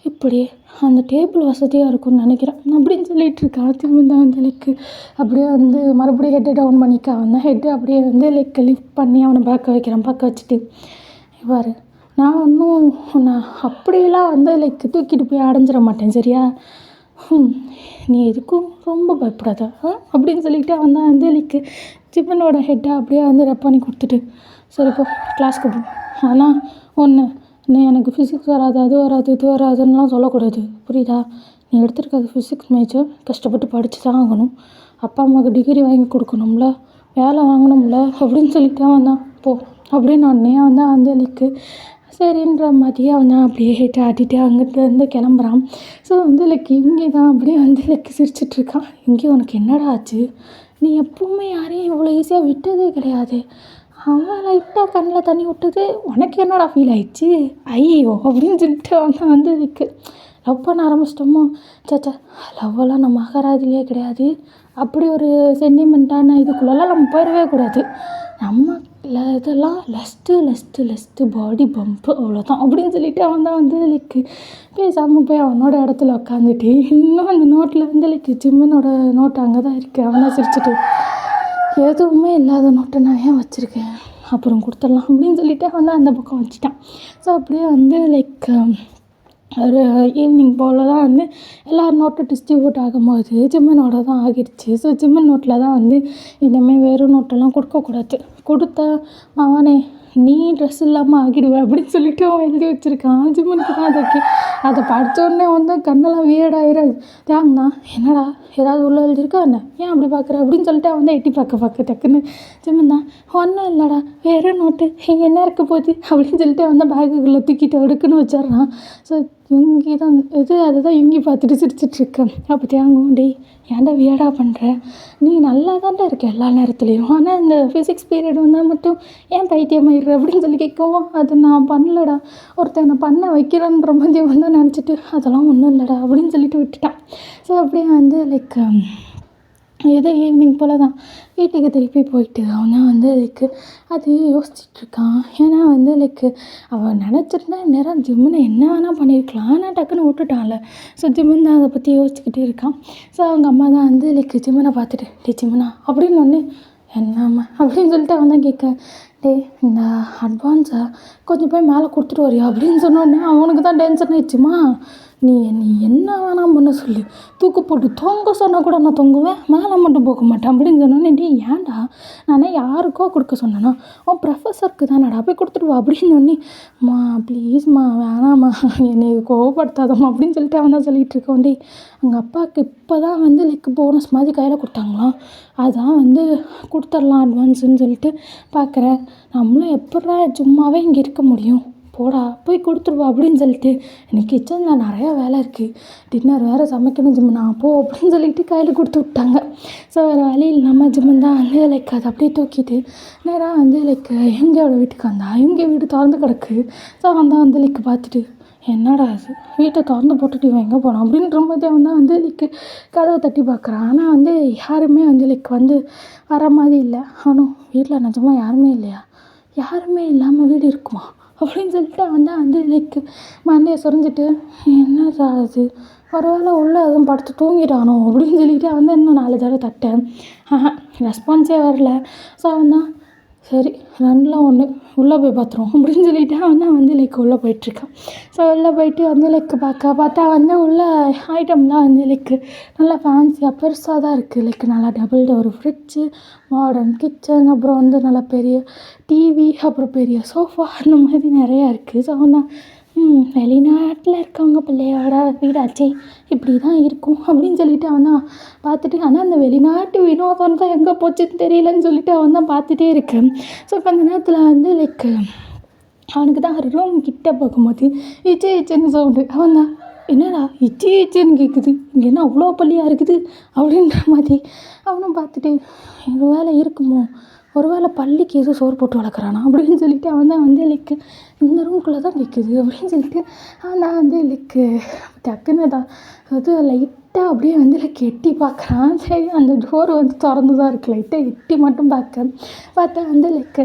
இப்படி அந்த டேபிள் வசதியாக இருக்கும்னு நினைக்கிறேன் அப்படின்னு சொல்லிகிட்ருக்கான். திரும்ப தான் வந்து லைக் அப்படியே வந்து மறுபடியும் ஹெட்டை டவுன் பண்ணிக்க, அவன் ஹெட்டை அப்படியே வந்து லைக் லிஃப்ட் பண்ணி அவனை பார்க்க வச்சுட்டு, பாரு நான் ஒன்றும் உன்னை அப்படியெல்லாம் வந்து லைக் தூக்கிட்டு போய் அடைஞ்சிட மாட்டேன் சரியா, நீ எதுக்கும் ரொம்ப பயப்படாத அப்படின்னு சொல்லிவிட்டு அவன் தான் வந்து லைக் ஜிம்மனோட ஹெட்டை அப்படியே வந்து ரெப் பண்ணி கொடுத்துட்டு, சரி இப்போ கிளாஸ்க்கு போ, ஆனால் நீ எனக்கு ஃபிசிக்ஸ் வராது அது வராது இது வராதுன்னெலாம் சொல்லக்கூடாது புரியுதா, நீ எடுத்துருக்கிறது ஃபிசிக்ஸ் மேஜர், கஷ்டப்பட்டு படித்து தான் ஆகணும், அப்பா அம்மாவுக்கு டிகிரி வாங்கி கொடுக்கணும்ல, வேலை வாங்கணும்ல அப்படின்னு சொல்லிட்டு அவன் தான் போ அப்படின்னு உடனே அவன் தான் வந்து லைக்கு சரின்ற மாதிரியே அவன் தான் அப்படியே ஹெட்டை ஆட்டிட்டு அங்கிட்டு வந்து கிளம்புறான். ஸோ வந்து லைக் இங்கே தான் அப்படியே வந்து லைக் சிரிச்சிட்ருக்கான். இங்கே உனக்கு என்னடா ஆச்சு, நீ எப்பவுமே யாரையும் இவ்வளோ ஈஸியாக விட்டதே கிடையாது, அவன் லைட்டாக கண்ணில் தண்ணி விட்டது உனக்கு என்னடா ஃபீல் ஆயிடுச்சு, ஐயோ அப்படின்னு சொல்லிட்டு அவன் வந்து லைக்கு லவ் பண்ண ஆரம்பிச்சிட்டோமோ, சாச்சா லவ்வெல்லாம் நம்ம அகராதிலே கிடையாது, அப்படி ஒரு சென்டிமெண்ட்டான இதுக்குள்ளெல்லாம் நம்ம போயிடவே கூடாது, நம்ம இதெல்லாம் லஸ்ட்டு பாடி பம்ப்பு அவ்வளோதான் அப்படின்னு சொல்லிட்டு அவன் தான் வந்து லைக்கு பேசாமல் போய் அவனோட இடத்துல உட்காந்துட்டு இன்னும் அந்த நோட்டில் வந்து லைக் ஜிம்மனோட நோட்டு அங்கே தான் இருக்குது. அவன் தான் சிரிச்சிட்டு, எதுவுமே இல்லாத நோட்டை நான் ஏன் வச்சுருக்கேன், அப்புறம் கொடுத்துடலாம் அப்படின்னு சொல்லிவிட்டு அவன் தான் அந்த பக்கம் வச்சுட்டான். ஸோ அப்படியே வந்து லைக் ஒரு ஈவினிங் போல் தான் வந்து எல்லோரும் நோட்டு டிஸ்ட்ரிபியூட் ஆகும்போது ஜிம்மனோட தான் ஆகிடுச்சு. ஸோ ஜிம்மன் நோட்டில் தான் வந்து இனிமேல் வெறும் நோட்டெல்லாம் கொடுக்கக்கூடாது, கொடுத்தா அவனே நீ ட்ரெஸ் இல்லாமல் ஆகிடுவேன் அப்படின்னு சொல்லிட்டு அவன் எழுதி வச்சுருக்கான். ஜிம்மனுக்கு தான் அதை படித்தோடனே வந்து கண்ணெல்லாம் வியர்டாயிடாது, தேங்கண்ணா என்னடா ஏதாவது உள்ளே எழுதியிருக்கா என்ன, ஏன் அப்படி பார்க்குற அப்படின்னு சொல்லிட்டு அவன் வந்து எட்டி பார்க்க டக்குன்னு ஜிம்மன் தான் ஒன்றும் இல்லைடா வேறு நோட்டு இங்கே என்ன இருக்க போகுது அப்படின்னு சொல்லிட்டு அவன் தான் பேக்குக்குள்ளே தூக்கிட்டு எடுக்குன்னு வச்சிட்றான். ஸோ யுங்கி தான் இது அதுதான் யுங்கி பார்த்துட்டு சிரிச்சிட்ருக்கேன். அப்போ தியாகம், டேய் ஏன்டா வியர்டா பண்ணுற, நீ நல்லா தான்டா இருக்க எல்லா நேரத்துலேயும், ஆனால் இந்த ஃபிசிக்ஸ் பீரியட் வந்தால் மட்டும் ஏன் பைத்தியமாயிடுற அப்படின்னு சொல்லி கேட்கவும், அது நான் பண்ணலடா, ஒருத்தன் என்னை பண்ண வைக்கிறான்ற மாதிரி வந்து நினச்சிட்டு அதெல்லாம் ஒன்றும் இல்லைடா அப்படின்னு சொல்லிட்டு விட்டுட்டான். ஸோ அப்படியே வந்து லைக் ஏதோ ஈவினிங் போல் தான் வீட்டுக்கு திருப்பி போயிட்டு அவன் வந்து லைக்கு அது யோசிச்சுட்ருக்கான். ஏன்னா வந்து லைக்கு அவன் நினச்சிருந்தா நேரம் ஜிம்முன்னு என்ன வேணால் பண்ணியிருக்கலாம், ஆனால் டக்குன்னு விட்டுட்டான்ல. ஸோ ஜிம்முன்னு தான் அதை பற்றி யோசிச்சுக்கிட்டே இருக்கான். ஸோ அவங்க அம்மா தான் வந்து லைக்கு ஜிம்முனை பார்த்துட்டு, டே ஜிம்முனா அப்படின்னு ஒன்று என்னம்மா அப்படின்னு சொல்லிட்டு அவன் தான் கேட்க, டே இந்த அட்வான்ஸை கொஞ்சம் போய் மேலே கொடுத்துட்டு வரியா அப்படின்னு சொன்னோடனே அவனுக்கு தான் டென்ஷன் ஆயிடுச்சுமா. நீ நீ என்ன வேணாம் பண்ண சொல்லி தூக்கு போட்டு தொங்க சொன்னால் கூட நான் தொங்குவேன், மேலே மட்டும் போக மாட்டேன் அப்படின்னு சொன்னோன்னே, டே ஏன்டா நானே யாருக்கோ கொடுக்க சொன்னேன்னா அவன் ப்ரொஃபஸருக்கு தானடா போய் கொடுத்துட்டு வா அப்படின்னு சொன்னி, மா ப்ளீஸ்மா வேணாம்மா என்னை கோவப்படுத்தாதம்மா அப்படின்னு சொல்லிட்டு அவன் தான் சொல்லிகிட்டு இருக்கோம். டே எங்கள் அப்பாவுக்கு இப்போ தான் வந்து லைக் போனஸ் மாதிரி கையில் கொடுத்தாங்களாம், அதான் வந்து கொடுத்துடலாம் அட்வான்ஸுன்னு சொல்லிட்டு பார்க்குறேன். நம்மளும் எப்பட்றா சும்மாவே இங்கே இருக்க முடியும், போடா போய் கொடுத்துருவா அப்படின்னு சொல்லிட்டு, எனக்கு கிச்சனில் நிறையா வேலை இருக்குது, டின்னர் வேறு சமைக்கணும் ஜிம்முனா போ அப்படின்னு சொல்லிட்டு கையில் கொடுத்து விட்டாங்க. ஸோ வேறு வழி இல்லாமல் ஜிம்மன் தான் வந்து லைக் அதை அப்படியே தூக்கிட்டு நேராக வந்து லைக் இவங்களோட வீட்டுக்கு வந்தா. இவங்க வீடு திறந்து கிடக்கு. ஸோ அவன் தான் வந்து லைக் பார்த்துட்டு, என்னடா அது வீட்டை திறந்து போட்டுட்டு இவன் எங்கே போனான் அப்படின்ற மாதிரி அவன் தான் வந்து லைக் கதவை தட்டி பார்க்குறான். ஆனால் வந்து யாருமே வந்து லைக் வந்து வர மாதிரி இல்லை. அவனும் வீட்டில் நிஜமாக யாருமே இல்லையா, யாருமே இல்லாமல் வீடு இருக்குமா அப்படின்னு சொல்லிட்டு அவன் தான் வந்து லைக் மண்டையை சொரிஞ்சிட்டு, என்னடா அது பரவாயில்ல உள்ளே எதுவும் படுத்து தூங்கிட்டானோ அப்படின்னு சொல்லிட்டு அவன் தான் இன்னும் 4 தடவை தட்டேன். ரெஸ்பான்ஸே வரல. ஸோ அவன் தான் சரி 2ல் 1 உள்ளே போய் பார்த்துருவோம் அப்படின்னு சொல்லிட்டு அவன் தான் வந்து லைக் உள்ளே போயிட்டுருக்கான். ஸோ உள்ளே போயிட்டு வந்து லைக் பார்த்தா வந்து உள்ள ஐட்டம்லாம் வந்து லைக் நல்லா ஃபேன்சியாக பெருசாக தான் இருக்குது. லைக் நல்லா double door fridge, modern kitchen, அப்புறம் வந்து நல்லா பெரிய டிவி, அப்புறம் பெரிய சோஃபா, அந்த மாதிரி நிறையா இருக்குது. ஸோ அவன் தான் வெளிநாட்டில் இருக்கவங்க பிள்ளையோட வீடாச்சே இப்படி தான் இருக்கும் அப்படின்னு சொல்லிட்டு அவன் தான் பார்த்துட்டு, ஆனால் அந்த வெளிநாட்டு வினோதம் தான் எங்கே போச்சுன்னு தெரியலன்னு சொல்லிட்டு அவன் தான் பார்த்துட்டே இருக்கேன். ஸோ கொஞ்ச நேரத்தில் வந்து லைக் அவனுக்கு தான் ஒரு ரூம் கிட்ட போகும்போது இச்சு இச்சுன்னு சவுண்டு. அவன் தான் என்னடா இச்சு இச்சுன்னு கேட்குது, இங்கே என்ன அவ்வளோ பள்ளியாக இருக்குது அப்படின்ற மாதிரி அவனும் பார்த்துட்டு, ஒரு வேலை இருக்குமோ, ஒரு வேளை பள்ளிக்கு எதுவும் சோறு போட்டு வளர்க்குறானா அப்படின்னு சொல்லிட்டு அவன் தான் வந்து லைக் இந்த ரூம்குள்ளே தான் கேட்குது அப்படின்னு சொல்லிட்டு அவன் தான் வந்து லைக் டக்குன்னு தான் அது லைட்டாக அப்படியே வந்து லைக் எட்டி பார்க்குறான். சரி அந்த டோர் வந்து திறந்து தான் இருக்குது, லைட்டாக எட்டி மட்டும் பார்த்தா வந்து லைக்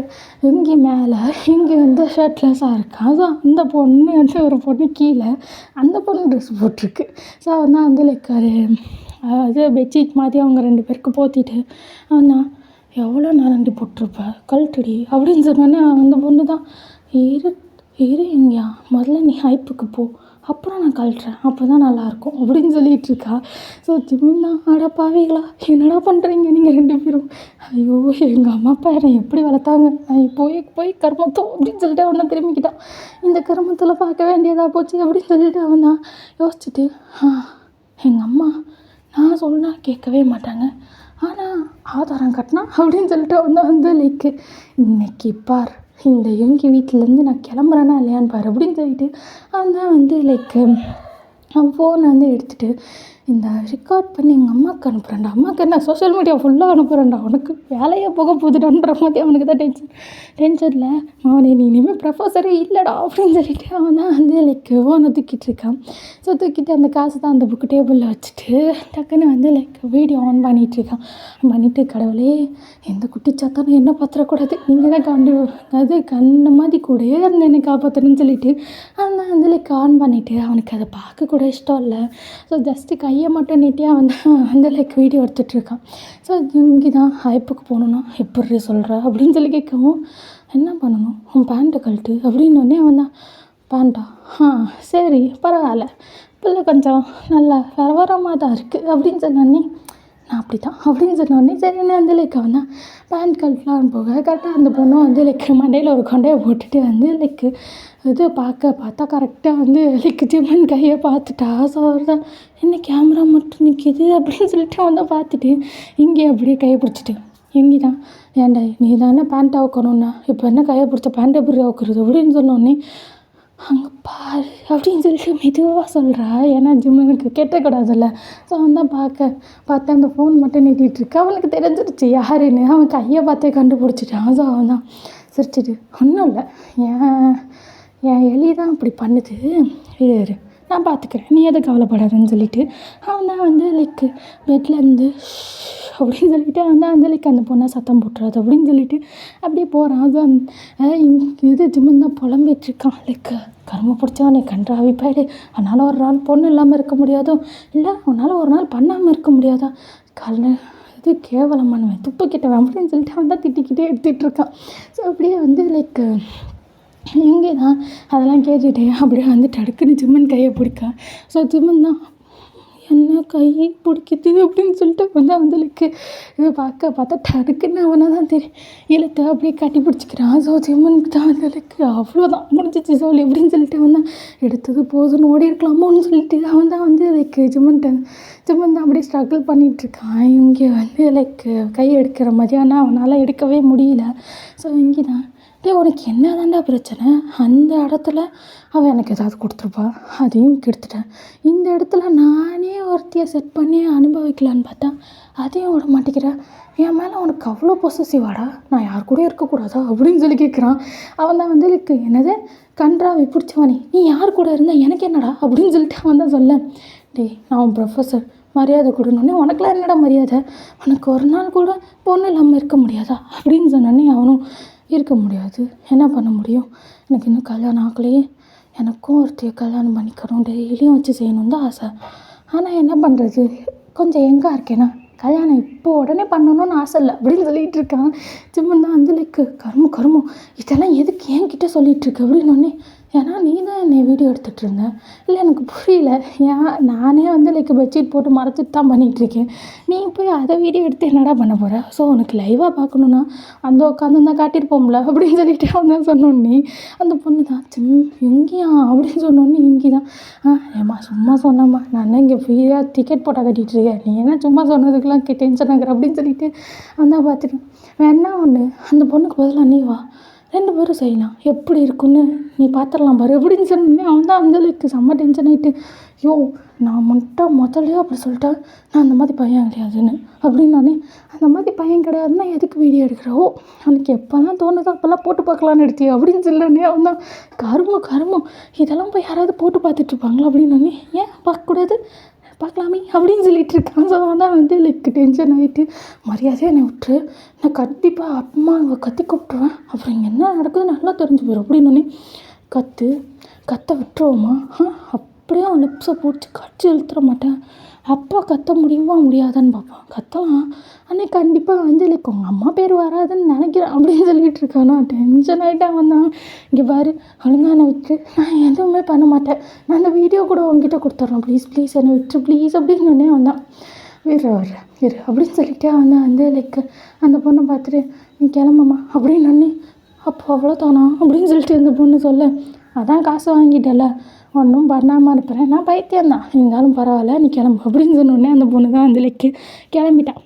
இங்கே மேலே இங்கே வந்து ஷர்ட்லெஸ்ஸாக இருக்கான். ஸோ அந்த பொண்ணு வந்து ஒரு பொண்ணு கீழே, அந்த பொண்ணு ட்ரெஸ் போட்டிருக்கு. ஸோ அவன் தான் வந்து லைக் அது பெட்ஷீட் மாதிரி அவங்க 2 பேருக்கு போத்திட்டு அவன் தான், எவ்வளோ நாளாண்டி போட்டிருப்ப கழட்டுடி அப்படின்னு சொன்னோன்னே அந்த பொண்ணு தான், இரு எங்கேயா முதல்ல நீ ஹைப்புக்கு போ, அப்புறம் நான் கழட்டுறேன், அப்போ தான் நல்லாயிருக்கும் அப்படின்னு சொல்லிகிட்ருக்கா. ஸோ ஜிம்முன் தான், அடா பாவீங்களா என்னடா பண்ணுறீங்க நீங்கள் 2 பேரும், ஐயோ எங்கள் அம்மா அப்பா என்னை எப்படி வளர்த்தாங்க, நான் போய் கருமத்தம் அப்படின்னு சொல்லிட்டு அவன் தான் திரும்பிக்கிட்டான். இந்த கருமத்தில் பார்க்க வேண்டியதாக போச்சு அப்படின்னு சொல்லிட்டு அவன் தான் யோசிச்சுட்டு, எங்கள் அம்மா நான் சொன்னா கேட்கவே மாட்டாங்க, ஆனால் ஆதாரம் கட்டினா அப்படின்னு சொல்லிட்டு அவன் தான் வந்து லைக் இன்னைக்கு பார் இந்த இவங்க வீட்டிலேருந்து நான் கிளம்புறேன்னா இல்லையான்னு பாரு அப்படின்னு சொல்லிட்டு அவன் தான் வந்து லைக் அவன் ஃபோனை வந்து எடுத்துகிட்டு, இந்த ரெக்கார்ட் பண்ணி எங்கள் அம்மாவுக்கு அனுப்புகிறேன்டா, அம்மாவுக்கு என்ன சோஷியல் மீடியா ஃபுல்லாக அனுப்புகிறேன்டா, உனக்கு வேலையே போக போகுதுடான்ற மாதிரி அவனுக்கு தான் டென்ஷனில் அவனை நீ இனிமேல் ப்ரொஃபஸரே இல்லைடா அப்படின்னு சொல்லிட்டு அவன் தான் வந்து லைக் ஃபோனை தூக்கிட்டு இருக்கான். ஸோ தூக்கிட்டு அந்த காசு தான் அந்த புக்கு டேபிளில் வச்சுட்டு டக்குன்னு வந்து லைக் வீடியோ ஆன் பண்ணிகிட்ருக்கான். பண்ணிவிட்டு, கடவுளே எந்த குட்டிச்சாத்தானும் என்ன பார்த்துடக்கூடாது, நீங்கள் தான் அது கண்ணு மாதிரி கூட இருந்து என்னை காப்பாற்றணும்னு சொல்லிட்டு அவன் தான் வந்து லைக் ஆன் பண்ணிவிட்டு, அவனுக்கு அதை பார்க்க கூட இஷ்டம் இல்லை. ஸோ ஜஸ்ட்டு கையை மட்டும் நீட்டியாக வந்து லைக் வீடியோ எடுத்துகிட்ருக்கான். ஸோ இங்கே தான் ஹைப்புக்கு போகணுன்னா எப்படி சொல்கிற அப்படின்னு சொல்லி கேட்கவும், என்ன பண்ணணும் உன் பேண்ட்டை கழட்டு அப்படின்னோடனே அவன் தான், பேண்ட்டா சரி பரவாயில்ல பிள்ளை கொஞ்சம் நல்லா வரவரமாக தான் இருக்குது அப்படின்னு சொன்னோடனே, நான் அப்படி தான் அப்படின்னு சொன்னோடனே சரின்னு வந்து லைக் அவன் தான் பேண்ட் கழட்டலான்னு போக கரெக்டாக அந்த பொண்ணும் வந்து லைக் மண்டையில் ஒரு கொண்டையை போட்டுட்டு வந்து லைக் இது பார்த்தா கரெக்டாக வந்து லைக் ஜிம்மன் கையை பார்த்துட்டா. ஸோ அவர் தான், என்ன கேமரா மட்டும் நிற்கிது அப்படின்னு சொல்லிட்டு அவன் தான் பார்த்துட்டு இங்கே அப்படியே கையை பிடிச்சிட்டு, இங்கே தான் ஏன்டா நீ தானே பேண்ட்டை வைக்கணுன்னா இப்போ என்ன கையை பிடிச்ச பேண்ட்டை எப்படி வைக்கிறது அப்படின்னு சொன்னோடனே, அங்கே பாரு அப்படின்னு சொல்லிட்டு மெதுவாக சொல்கிறா. ஏன்னா ஜிம்மனுக்கு கேட்டக்கூடாதுல்ல. ஸோ அவன் தான் பார்த்து அந்த ஃபோன் மட்டும் நீட்டிகிட்ருக்கு. அவனுக்கு தெரிஞ்சிருச்சு யாருன்னு. அவன் கையை பார்த்தே கண்டுபிடிச்சிட்டான். ஸோ அவன் தான் சிரிச்சிட்டு, ஒன்றும் இல்லை, என் எலி தான் அப்படி பண்ணுது, இரு நான் பார்த்துக்கிறேன், நீ எதை கவலைப்படாதுன்னு சொல்லிட்டு அவன் தான் வந்து லைக் பெட்லேருந்து அப்படின்னு சொல்லிட்டு அவன் தான் வந்து லைக் அந்த பொண்ணை சத்தம் போட்டுறாது அப்படின்னு சொல்லிட்டு அப்படியே போகிறான். அது இது ஜிம்மன் தான் புலம்பிகிட்ருக்கான். லைக் கரும்பு பிடிச்சவனே கன்றாவி போயிடு, அதனால் ஒரு நாள் பொண்ணு இல்லாமல் இருக்க முடியாதோ, இல்லை உன்னால் ஒரு நாள் பண்ணாமல் இருக்க முடியாதா, இது கேவலமானவன் துப்புக்கிட்டவன் அப்படின்னு சொல்லிட்டு அவன் தான் திட்டிக்கிட்டே எடுத்துகிட்டு இருக்கான். ஸோ அப்படியே வந்து லைக் இங்கே தான் அதெல்லாம் கேட்டுகிட்டே அப்படியே வந்து டக்குன்னு ஜிம்மன் கையை பிடிக்கா. ஸோ ஜிம்மன் தான் என்ன கை பிடிக்குது அப்படின்னு சொல்லிட்டு வந்து லைக் இது பார்த்தா டக்குன்னு அவனை தான் தெரியும் இழுத்து அப்படியே கட்டி பிடிச்சிக்கிறான். ஸோ ஜிம்மனுக்கு தான் வந்து லைக் அவ்வளோதான் முடிஞ்சிச்சு சொல்லி அப்படின்னு சொல்லிட்டு அவன் தான் எடுத்தது போதுன்னு ஓடி இருக்கலாமோன்னு சொல்லிட்டு அவன் தான் வந்து லைக் ஜிம்மன் தான் அப்படியே ஸ்ட்ரகிள் பண்ணிகிட்ருக்கான். இங்கே வந்து லைக் கை எடுக்கிற மாதிரி, ஆனால் அவனால் எடுக்கவே முடியல. ஸோ இங்கே தான் உனக்கு என்ன தாண்டா பிரச்சனை, அந்த இடத்துல அவன் எனக்கு ஏதாவது கொடுத்துருப்பா, அதையும் கெடுத்துட்டேன். இந்த இடத்துல நானே ஒருத்தியை செட் பண்ணி அனுபவிக்கலான்னு பார்த்தா அதையும் விட மாட்டேங்கிறேன். என் மேலே உனக்கு அவ்வளோ பொசசிவாடா, நான் யார் கூட இருக்கக்கூடாதா அப்படின்னு சொல்லி கேட்குறான். அவன் தான் வந்து லைக் என்னது கன்றாவை பிடிச்சவனே, நீ யார் கூட இருந்தால் எனக்கு என்னடா அப்படின்னு சொல்லிட்டு அவன் தான் சொல்ல, நான் உன் ப்ரொஃபஸர், மரியாதை கொடுனோடனே உனக்குலாம் என்னடா மரியாதை, உனக்கு ஒரு நாள் கூட பொண்ணு இல்லாமல் இருக்க முடியாதா அப்படின்னு சொன்னோடனே அவனும் இருக்க முடியாது, என்ன பண்ண முடியும், எனக்கு இன்னும் கல்யாணம் ஆகலையே, எனக்கும் ஒருத்தையை கல்யாணம் பண்ணிக்கணும், டெய்லியும் வச்சு செய்யணும் தான் ஆசை, ஆனால் என்ன பண்ணுறது, கொஞ்சம் எங்கே இருக்கேன்னா கல்யாணம் இப்போ உடனே பண்ணணும்னு ஆசை இல்லை அப்படின்னு சொல்லிகிட்டு இருக்கான். ஜிம்மன் தான் வந்து லைக் கருமம் இதெல்லாம் எதுக்கு என்கிட்ட சொல்லிகிட்ருக்கு அப்படின்னோடனே, ஏன்னா நீ தான் என்னை வீடியோ எடுத்துகிட்டு இருந்தேன், இல்லை எனக்கு புரியல, நானே வந்து லைக் பெட்ஷீட் போட்டு மறைச்சிட்டு தான் பண்ணிகிட்ருக்கேன், நீ போய் அதை வீடியோ எடுத்து என்னடா பண்ண போகிற, ஸோ உனக்கு லைவாக பார்க்கணுன்னா அந்த உட்காந்து தான் காட்டியிருப்போம்ல அப்படின்னு சொல்லிட்டு அவன் தான் சொன்னோன்னே அந்த பொண்ணு தான் எங்கேயா அப்படின்னு சொன்னோன்னே இங்கே தான் ஏம்மா சும்மா சொன்னம்மா, நான் இங்கே ஃப்ரீயாக டிக்கெட் போட்டால் கட்டிகிட்ருக்கேன், நீ என்ன சும்மா சொன்னதுக்கெலாம் டென்ஷன் ஆகிற அப்படின்னு சொல்லிட்டு அவன் பார்த்துட்டு வேணா ஒன்று அந்த பொண்ணுக்கு பதிலாக நீ வா, 2 பேரும் செய்யலாம், எப்படி இருக்குன்னு நீ பார்த்துடலாம் பாரு அப்படின்னு சொன்னேன். அவன் தான் அந்த லைக் செம்ம டென்ஷன் ஆகிட்டு, நான் மட்டும் முதல்லையே அப்படி சொல்லிட்டேன், நான் அந்த மாதிரி பையன் கிடையாதுன்னு அப்படின்னானே, அந்த மாதிரி பையன் கிடையாதுன்னா எதுக்கு வீடியோ எடுக்கிறோ, அவனுக்கு எப்போல்லாம் தோணுதோ அப்போல்லாம் போட்டு பார்க்கலான்னு எடுத்தியே அப்படின்னு சொல்லனே. அவன் தான் கருமம் இதெல்லாம் போய் யாராவது போட்டு பார்த்துட்ருப்பாங்களா அப்படின்னே, ஏன் பார்க்கக்கூடாது, பார்க்கலாமே அப்படின்னு சொல்லிட்டு இருக்கான். ஸோ அவன் தான் வந்து லைக் டென்ஷன் ஆகிட்டு, மரியாதையாக என்னை விட்டுரு, நான் கண்டிப்பாக அம்மா கத்தி கூப்பிட்ருவேன், அப்புறம் இங்கே என்ன நடக்குது நல்லா தெரிஞ்சு போயிடும் அப்படின்னே. கத்த விட்டுருவோமா, அப்படியே அவன் லிப்ஸை பிடிச்சி கடிச்சு இழுத்துற மாட்டேன், அப்பா கத்த முடியுமா முடியாதான்னு பார்ப்பான், கத்தலாம் அன்னைக்கு கண்டிப்பாக வந்து லைக் உங்கள் அம்மா பேர் வராதுன்னு நினைக்கிறேன் அப்படின்னு சொல்லிட்டு இருக்கானா. டென்ஷன் ஆகிட்டான் வந்தான். இங்கே பாரு ஒழுங்கான விட்டு, நான் எதுவுமே பண்ண மாட்டேன், நான் அந்த வீடியோ கூட உங்ககிட்ட கொடுத்துட்றேன், ப்ளீஸ் என்னை விட்டு ப்ளீஸ் அப்படின்னு சொன்னே வந்தான். இரு அப்படின்னு சொல்லிட்டு அவன் வந்து லைக் அந்த பொண்ணை பார்த்துட்டு நீ கிளம்புமா அப்படின்னு அப்போ அவ்வளோதானா அப்படின்னு சொல்லிட்டு அந்த பொண்ணு சொல்ல, அதான் காசு வாங்கிட்டல, ஒன்றும் பண்ணாமல் இருப்பேன், நான் பைத்தியம்தான், இருந்தாலும் பரவாயில்ல நீ கிளம்பு அப்படின்னு சொன்னோடனே அந்த பொண்ணு தான் வந்து லைக் கிளம்பிட்டான்.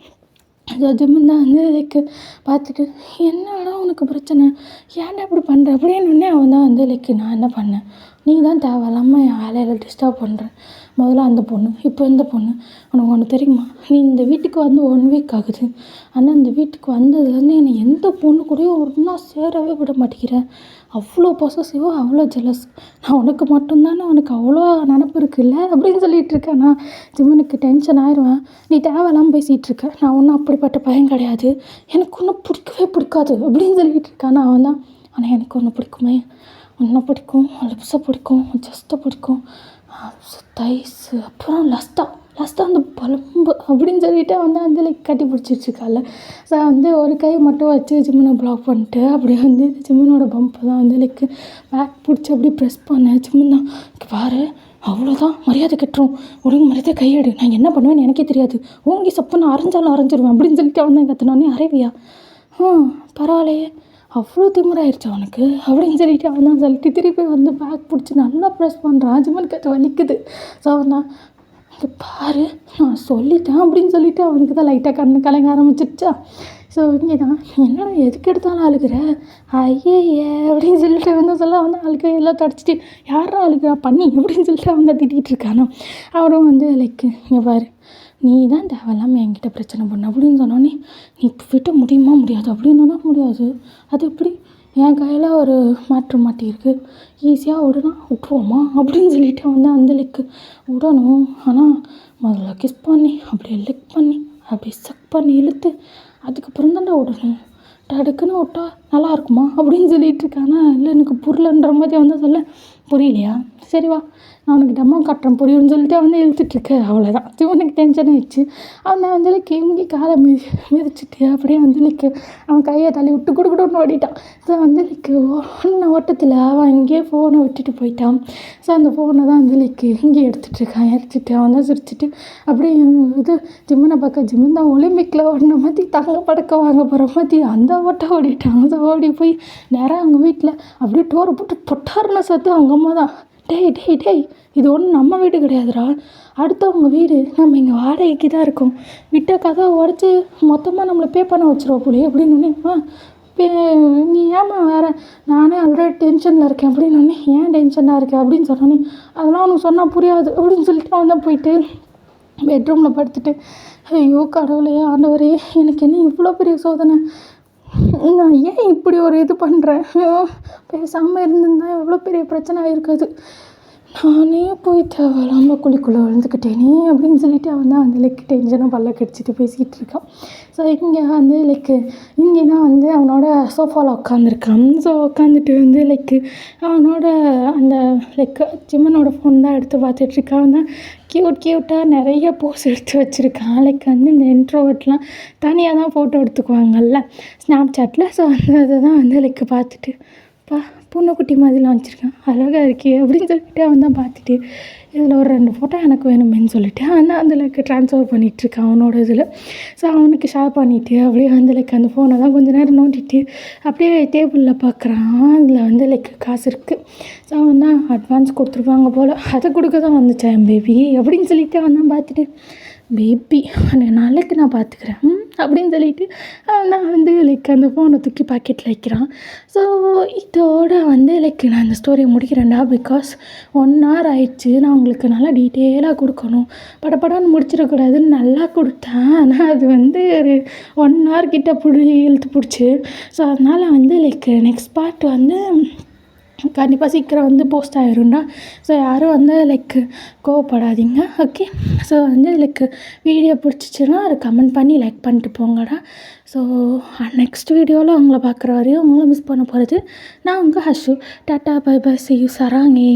ஸோ ஜிம்மன் தான் வந்து லைக் பார்த்துட்டு என்னடா உனக்கு பிரச்சனை, ஏன்டா இப்படி பண்ணுற அப்படின்னே அவன் தான் வந்து லைக் நான் என்ன பண்ணேன், நீ தான் தேவையில்லாமல் என் வேலையில் டிஸ்டர்ப் பண்ணுற, முதல்ல அந்த பொண்ணு இப்போ இந்த பொண்ணு, உனக்கு ஒன்று தெரியுமா, நீ இந்த வீட்டுக்கு வந்து 1 வீக் ஆகுது, ஆனால் இந்த வீட்டுக்கு வந்ததுலேருந்து என்னை எந்த பொண்ணு கூடயும் ஒரு நாள் சேரவே விட மாட்டேங்கிறேன், அவ்வளோ பொசசிவாக அவ்வளோ ஜெலஸ், நான் உனக்கு மட்டும்தானே உனக்கு அவ்வளோ நினப்பு இருக்குல்ல அப்படின்னு சொல்லிகிட்டு இருக்கேன். நான் ஜிம்மனுக்கு டென்ஷன் ஆயிடுவேன், நீ தேவையில்லாமல் பேசிகிட்டு இருக்க, நான் ஒன்றும் அப்படிப்பட்ட பையன் கிடையாது, எனக்கு ஒன்றும் பிடிக்கவே பிடிக்காது அப்படின்னு சொல்லிகிட்டு இருக்கான். அவன் தான் ஆனால் எனக்கு ஒன்று பிடிக்குமே, ஒன்றை பிடிக்கும், லிப்ஸை பிடிக்கும், ஜஸ்ட்டை பிடிக்கும், தைஸு, அப்புறம் லஸ்டா அந்த பழம்பு அப்படின்னு சொல்லிட்டு வந்து அந்த லைக் கட்டி பிடிச்சிட்ருக்கால. ஸோ வந்து ஒரு கை மட்டும் வச்சு ஜிம்மனை ப்ளாக் பண்ணிட்டு அப்படியே வந்து ஜிம்மனோட பம்பை தான் வந்து லைக் பேக் பிடிச்சி அப்படியே ப்ரெஸ் பண்ணேன். ஜிம்மன் தான் பாரு அவ்வளோதான் மரியாதை கட்டுறோம், ஒழுங்கு மரியாதை கையெடு, நான் என்ன பண்ணுவேன்னு எனக்கே தெரியாது, ஓங்கி சப்பு நான் அரைஞ்சிருவேன் அப்படின்னு சொல்லிட்டு அவன் தான் கற்றுனோடனே அரைவியா, பரவாயில்லையே அவ்வளோ திமிராயிருச்சு அவனுக்கு அப்படின்னு சொல்லிட்டு அவன் தான் சொல்லிட்டு திருப்பி வந்து பேக் பிடிச்சி நல்லா ப்ரெஸ் பண்ணுறான். ஜிம்மனுக்கு அது வலிக்குது. ஸோ அவன் தான் இங்கே பாரு நான் சொல்லிட்டேன் அப்படின்னு சொல்லிட்டு அவனுக்கு தான் லைட்டாக கண்ணு கலங்க ஆரம்பிச்சிடுச்சா. ஸோ இங்கே தான் என்னடா எதுக்கு எடுத்தாலும் அழுகிற ஐயே அப்படின்னு சொல்லிட்டு வந்து சொல்ல வந்து அழுக எல்லாம் தொடச்சிட்டு யாரா அழுகிறா பண்ணி அப்படின்னு சொல்லிட்டு அவங்க திட்டிகிட்டு இருக்கானோ. அவரும் வந்து லைக் இங்கே பாரு நீ தான் தேவையில்லாமல் என்கிட்ட பிரச்சனை பண்ண அப்படின்னு சொன்னோன்னே நீ விட்ட முடியுமா முடியாது அப்படின்னா முடியாது அது எப்படி என் கையில் ஒரு மாட்டியிருக்கு ஈஸியாக விட்ருவோமா அப்படின்னு சொல்லிட்டு வந்து அந்த லைக்கு விடணும். ஆனால் முதல்ல கிஸ் பண்ணி அப்படியே லிக் பண்ணி அப்படியே சக் பண்ணி இழுத்து அதுக்கப்புறம் தான்டா விடணும். டடுக்குன்னு விட்டா நல்லா இருக்குமா அப்படின்னு சொல்லிட்டு இருக்கானா. இல்லை எனக்கு புரியலன்ற மாதிரி வந்து சொல்ல புரியலையா சரி வா நான் உனக்கு டெமோ காட்டுறேன் புரியும்னு சொல்லிட்டு வந்து இழுத்துட்ருக்கு. அவ்வளோதான் சிவனுக்கு டென்ஷன் ஆகிடுச்சு. அவன் வந்து இங்கி காலை மிதிச்சுட்டு அப்படியே வந்து அவன் கையை தள்ளி விட்டு கொடுக்கணும்னு ஓடிட்டான். ஸோ வந்து ஓட்டத்தில் அவன் இங்கேயே ஃபோனை விட்டுட்டு போயிட்டான். ஸோ அந்த ஃபோனை தான் வந்து இங்கே எடுத்துகிட்ருக்கான். எடுத்துட்டு அவன் தான் சிரிச்சிட்டு அப்படியே இது ஜிம்மனை பார்க்க ஜிம்மன் தான் ஒலிம்பிக்கில் ஓடின மாதிரி தங்க படக்கம் வாங்க போகிற மாதிரி அந்த ஓட்டம் ஓடிட்டான். ஸோ ஓடி போய் நேராக அவங்க வீட்டில் அப்படியே டோரை போட்டு பொட்டாருன்னு சத்து அவங்க அம்மா தான் டேய் இது ஒன்றும் நம்ம வீடு கிடையாதுடா அடுத்தவங்க வீடு நம்ம இங்கே வாடகைக்கு தான் இருக்கோம் விட்ட கதை உடச்சி மொத்தமாக நம்மளை பே பண்ண வச்சுருவோம் போலியே அப்படின்னு நீ ஏம்மா வேறு நானே ஆல்ரெடி டென்ஷனில் இருக்கேன் அப்படின்னு ஏன் டென்ஷனாக இருக்கேன் அப்படின்னு சொன்னோன்னே அதெல்லாம் அவனுக்கு சொன்னால் புரியாது அப்படின்னு சொல்லிட்டு அவன் தான் போயிட்டு பெட்ரூமில் படுத்துட்டு ஐயோ கடவுளே ஆண்டவரே எனக்கு என்ன இவ்வளோ பெரிய சோதனை நான் ஏன் இப்படி ஒரு இது பண்ணுறேன் பேசாமல் இருந்திருந்தா எவ்வளோ பெரிய பிரச்சனை ஆகிருக்காது நானே போய் தேவையில்லாமல் குழிக்குள்ளே விழுந்துக்கிட்டேனே அப்படின்னு சொல்லிட்டு அவன் தான் வந்து டென்ஷனாக பல்ல கடிச்சிட்டு பேசிக்கிட்டு இருக்கான். ஸோ இங்கே வந்து இங்கே தான் வந்து அவனோட சோஃபாவில் உட்காந்துருக்கான். ஸோ உட்காந்துட்டு வந்து அவனோட அந்த ஜிம்மனோட ஃபோன் தான் எடுத்து பார்த்துட்ருக்கான். அவன் தான் க்யூட்டாக நிறைய போஸ் எடுத்து வச்சுருக்கான். வந்து இந்த இன்ட்ரோவர்ட்லாம் தனியாக தான் ஃபோட்டோ எடுத்துக்குவாங்கல்ல ஸ்னாப் சாட்டில். ஸோ அந்த இதை தான் வந்து பார்த்துட்டு பூனைக்குட்டி மாதிரிலாம் வச்சுருக்கேன் அழகாக இருக்கே அப்படின்னு சொல்லிட்டு அவன் தான் பார்த்துட்டு இதில் ஒரு 2 ஃபோட்டோ எனக்கு வேணுமேன்னு சொல்லிட்டு அவன் தான் அதில் ட்ரான்ஸ்ஃபர் பண்ணிகிட்ருக்கான் அவனோட இதில். ஸோ அவனுக்கு ஷேர் பண்ணிவிட்டு அப்படியே வந்து அந்த ஃபோனை தான் கொஞ்சம் நேரம் நோண்டிட்டு அப்படியே டேபிளில் பார்க்குறான். அதில் வந்து காசு இருக்குது. ஸோ அவன் தான் அட்வான்ஸ் கொடுத்துருப்பாங்க போல் அதை கொடுக்க தான் வந்துச்சேன் பேபி அப்படின்னு சொல்லிட்டு அவன் தான் பார்த்துட்டு பேபி நாளைக்கு நான் பார்த்துக்கிறேன் அப்படின்னு சொல்லிட்டு நான் வந்து அந்த ஃபோனை தூக்கி பாக்கெட்டில் வைக்கிறான். ஸோ இதோட வந்து நான் இந்த ஸ்டோரியை முடிக்கிறேன்டா. பிகாஸ் 1 hour ஆயிடுச்சு. நான் உங்களுக்கு நல்லா டீட்டெயிலாக கொடுக்கணும் படப்படன்னு முடிச்சிடக்கூடாதுன்னு நல்லா கொடுத்தேன். ஆனால் அது வந்து ஒரு 1 hour கிட்ட இழுத்து பிடிச்சி. ஸோ அதனால் வந்து நெக்ஸ்ட் பார்ட் வந்து கண்டிப்பாக சீக்கிரம் வந்து போஸ்ட் ஆகிரும்டா. ஸோ யாரும் வந்து கோவப்படாதீங்க ஓகே. ஸோ வந்து வீடியோ பிடிச்சிச்சின்னா அதை கமெண்ட் பண்ணி லைக் பண்ணிட்டு போங்கடா. ஸோ நெக்ஸ்ட் வீடியோவில் உங்களை பார்க்குற வரையும் உங்களை மிஸ் பண்ண போகிறது நான் உங்கள் ஹஷு. Tata bye bye see you சராங்கே.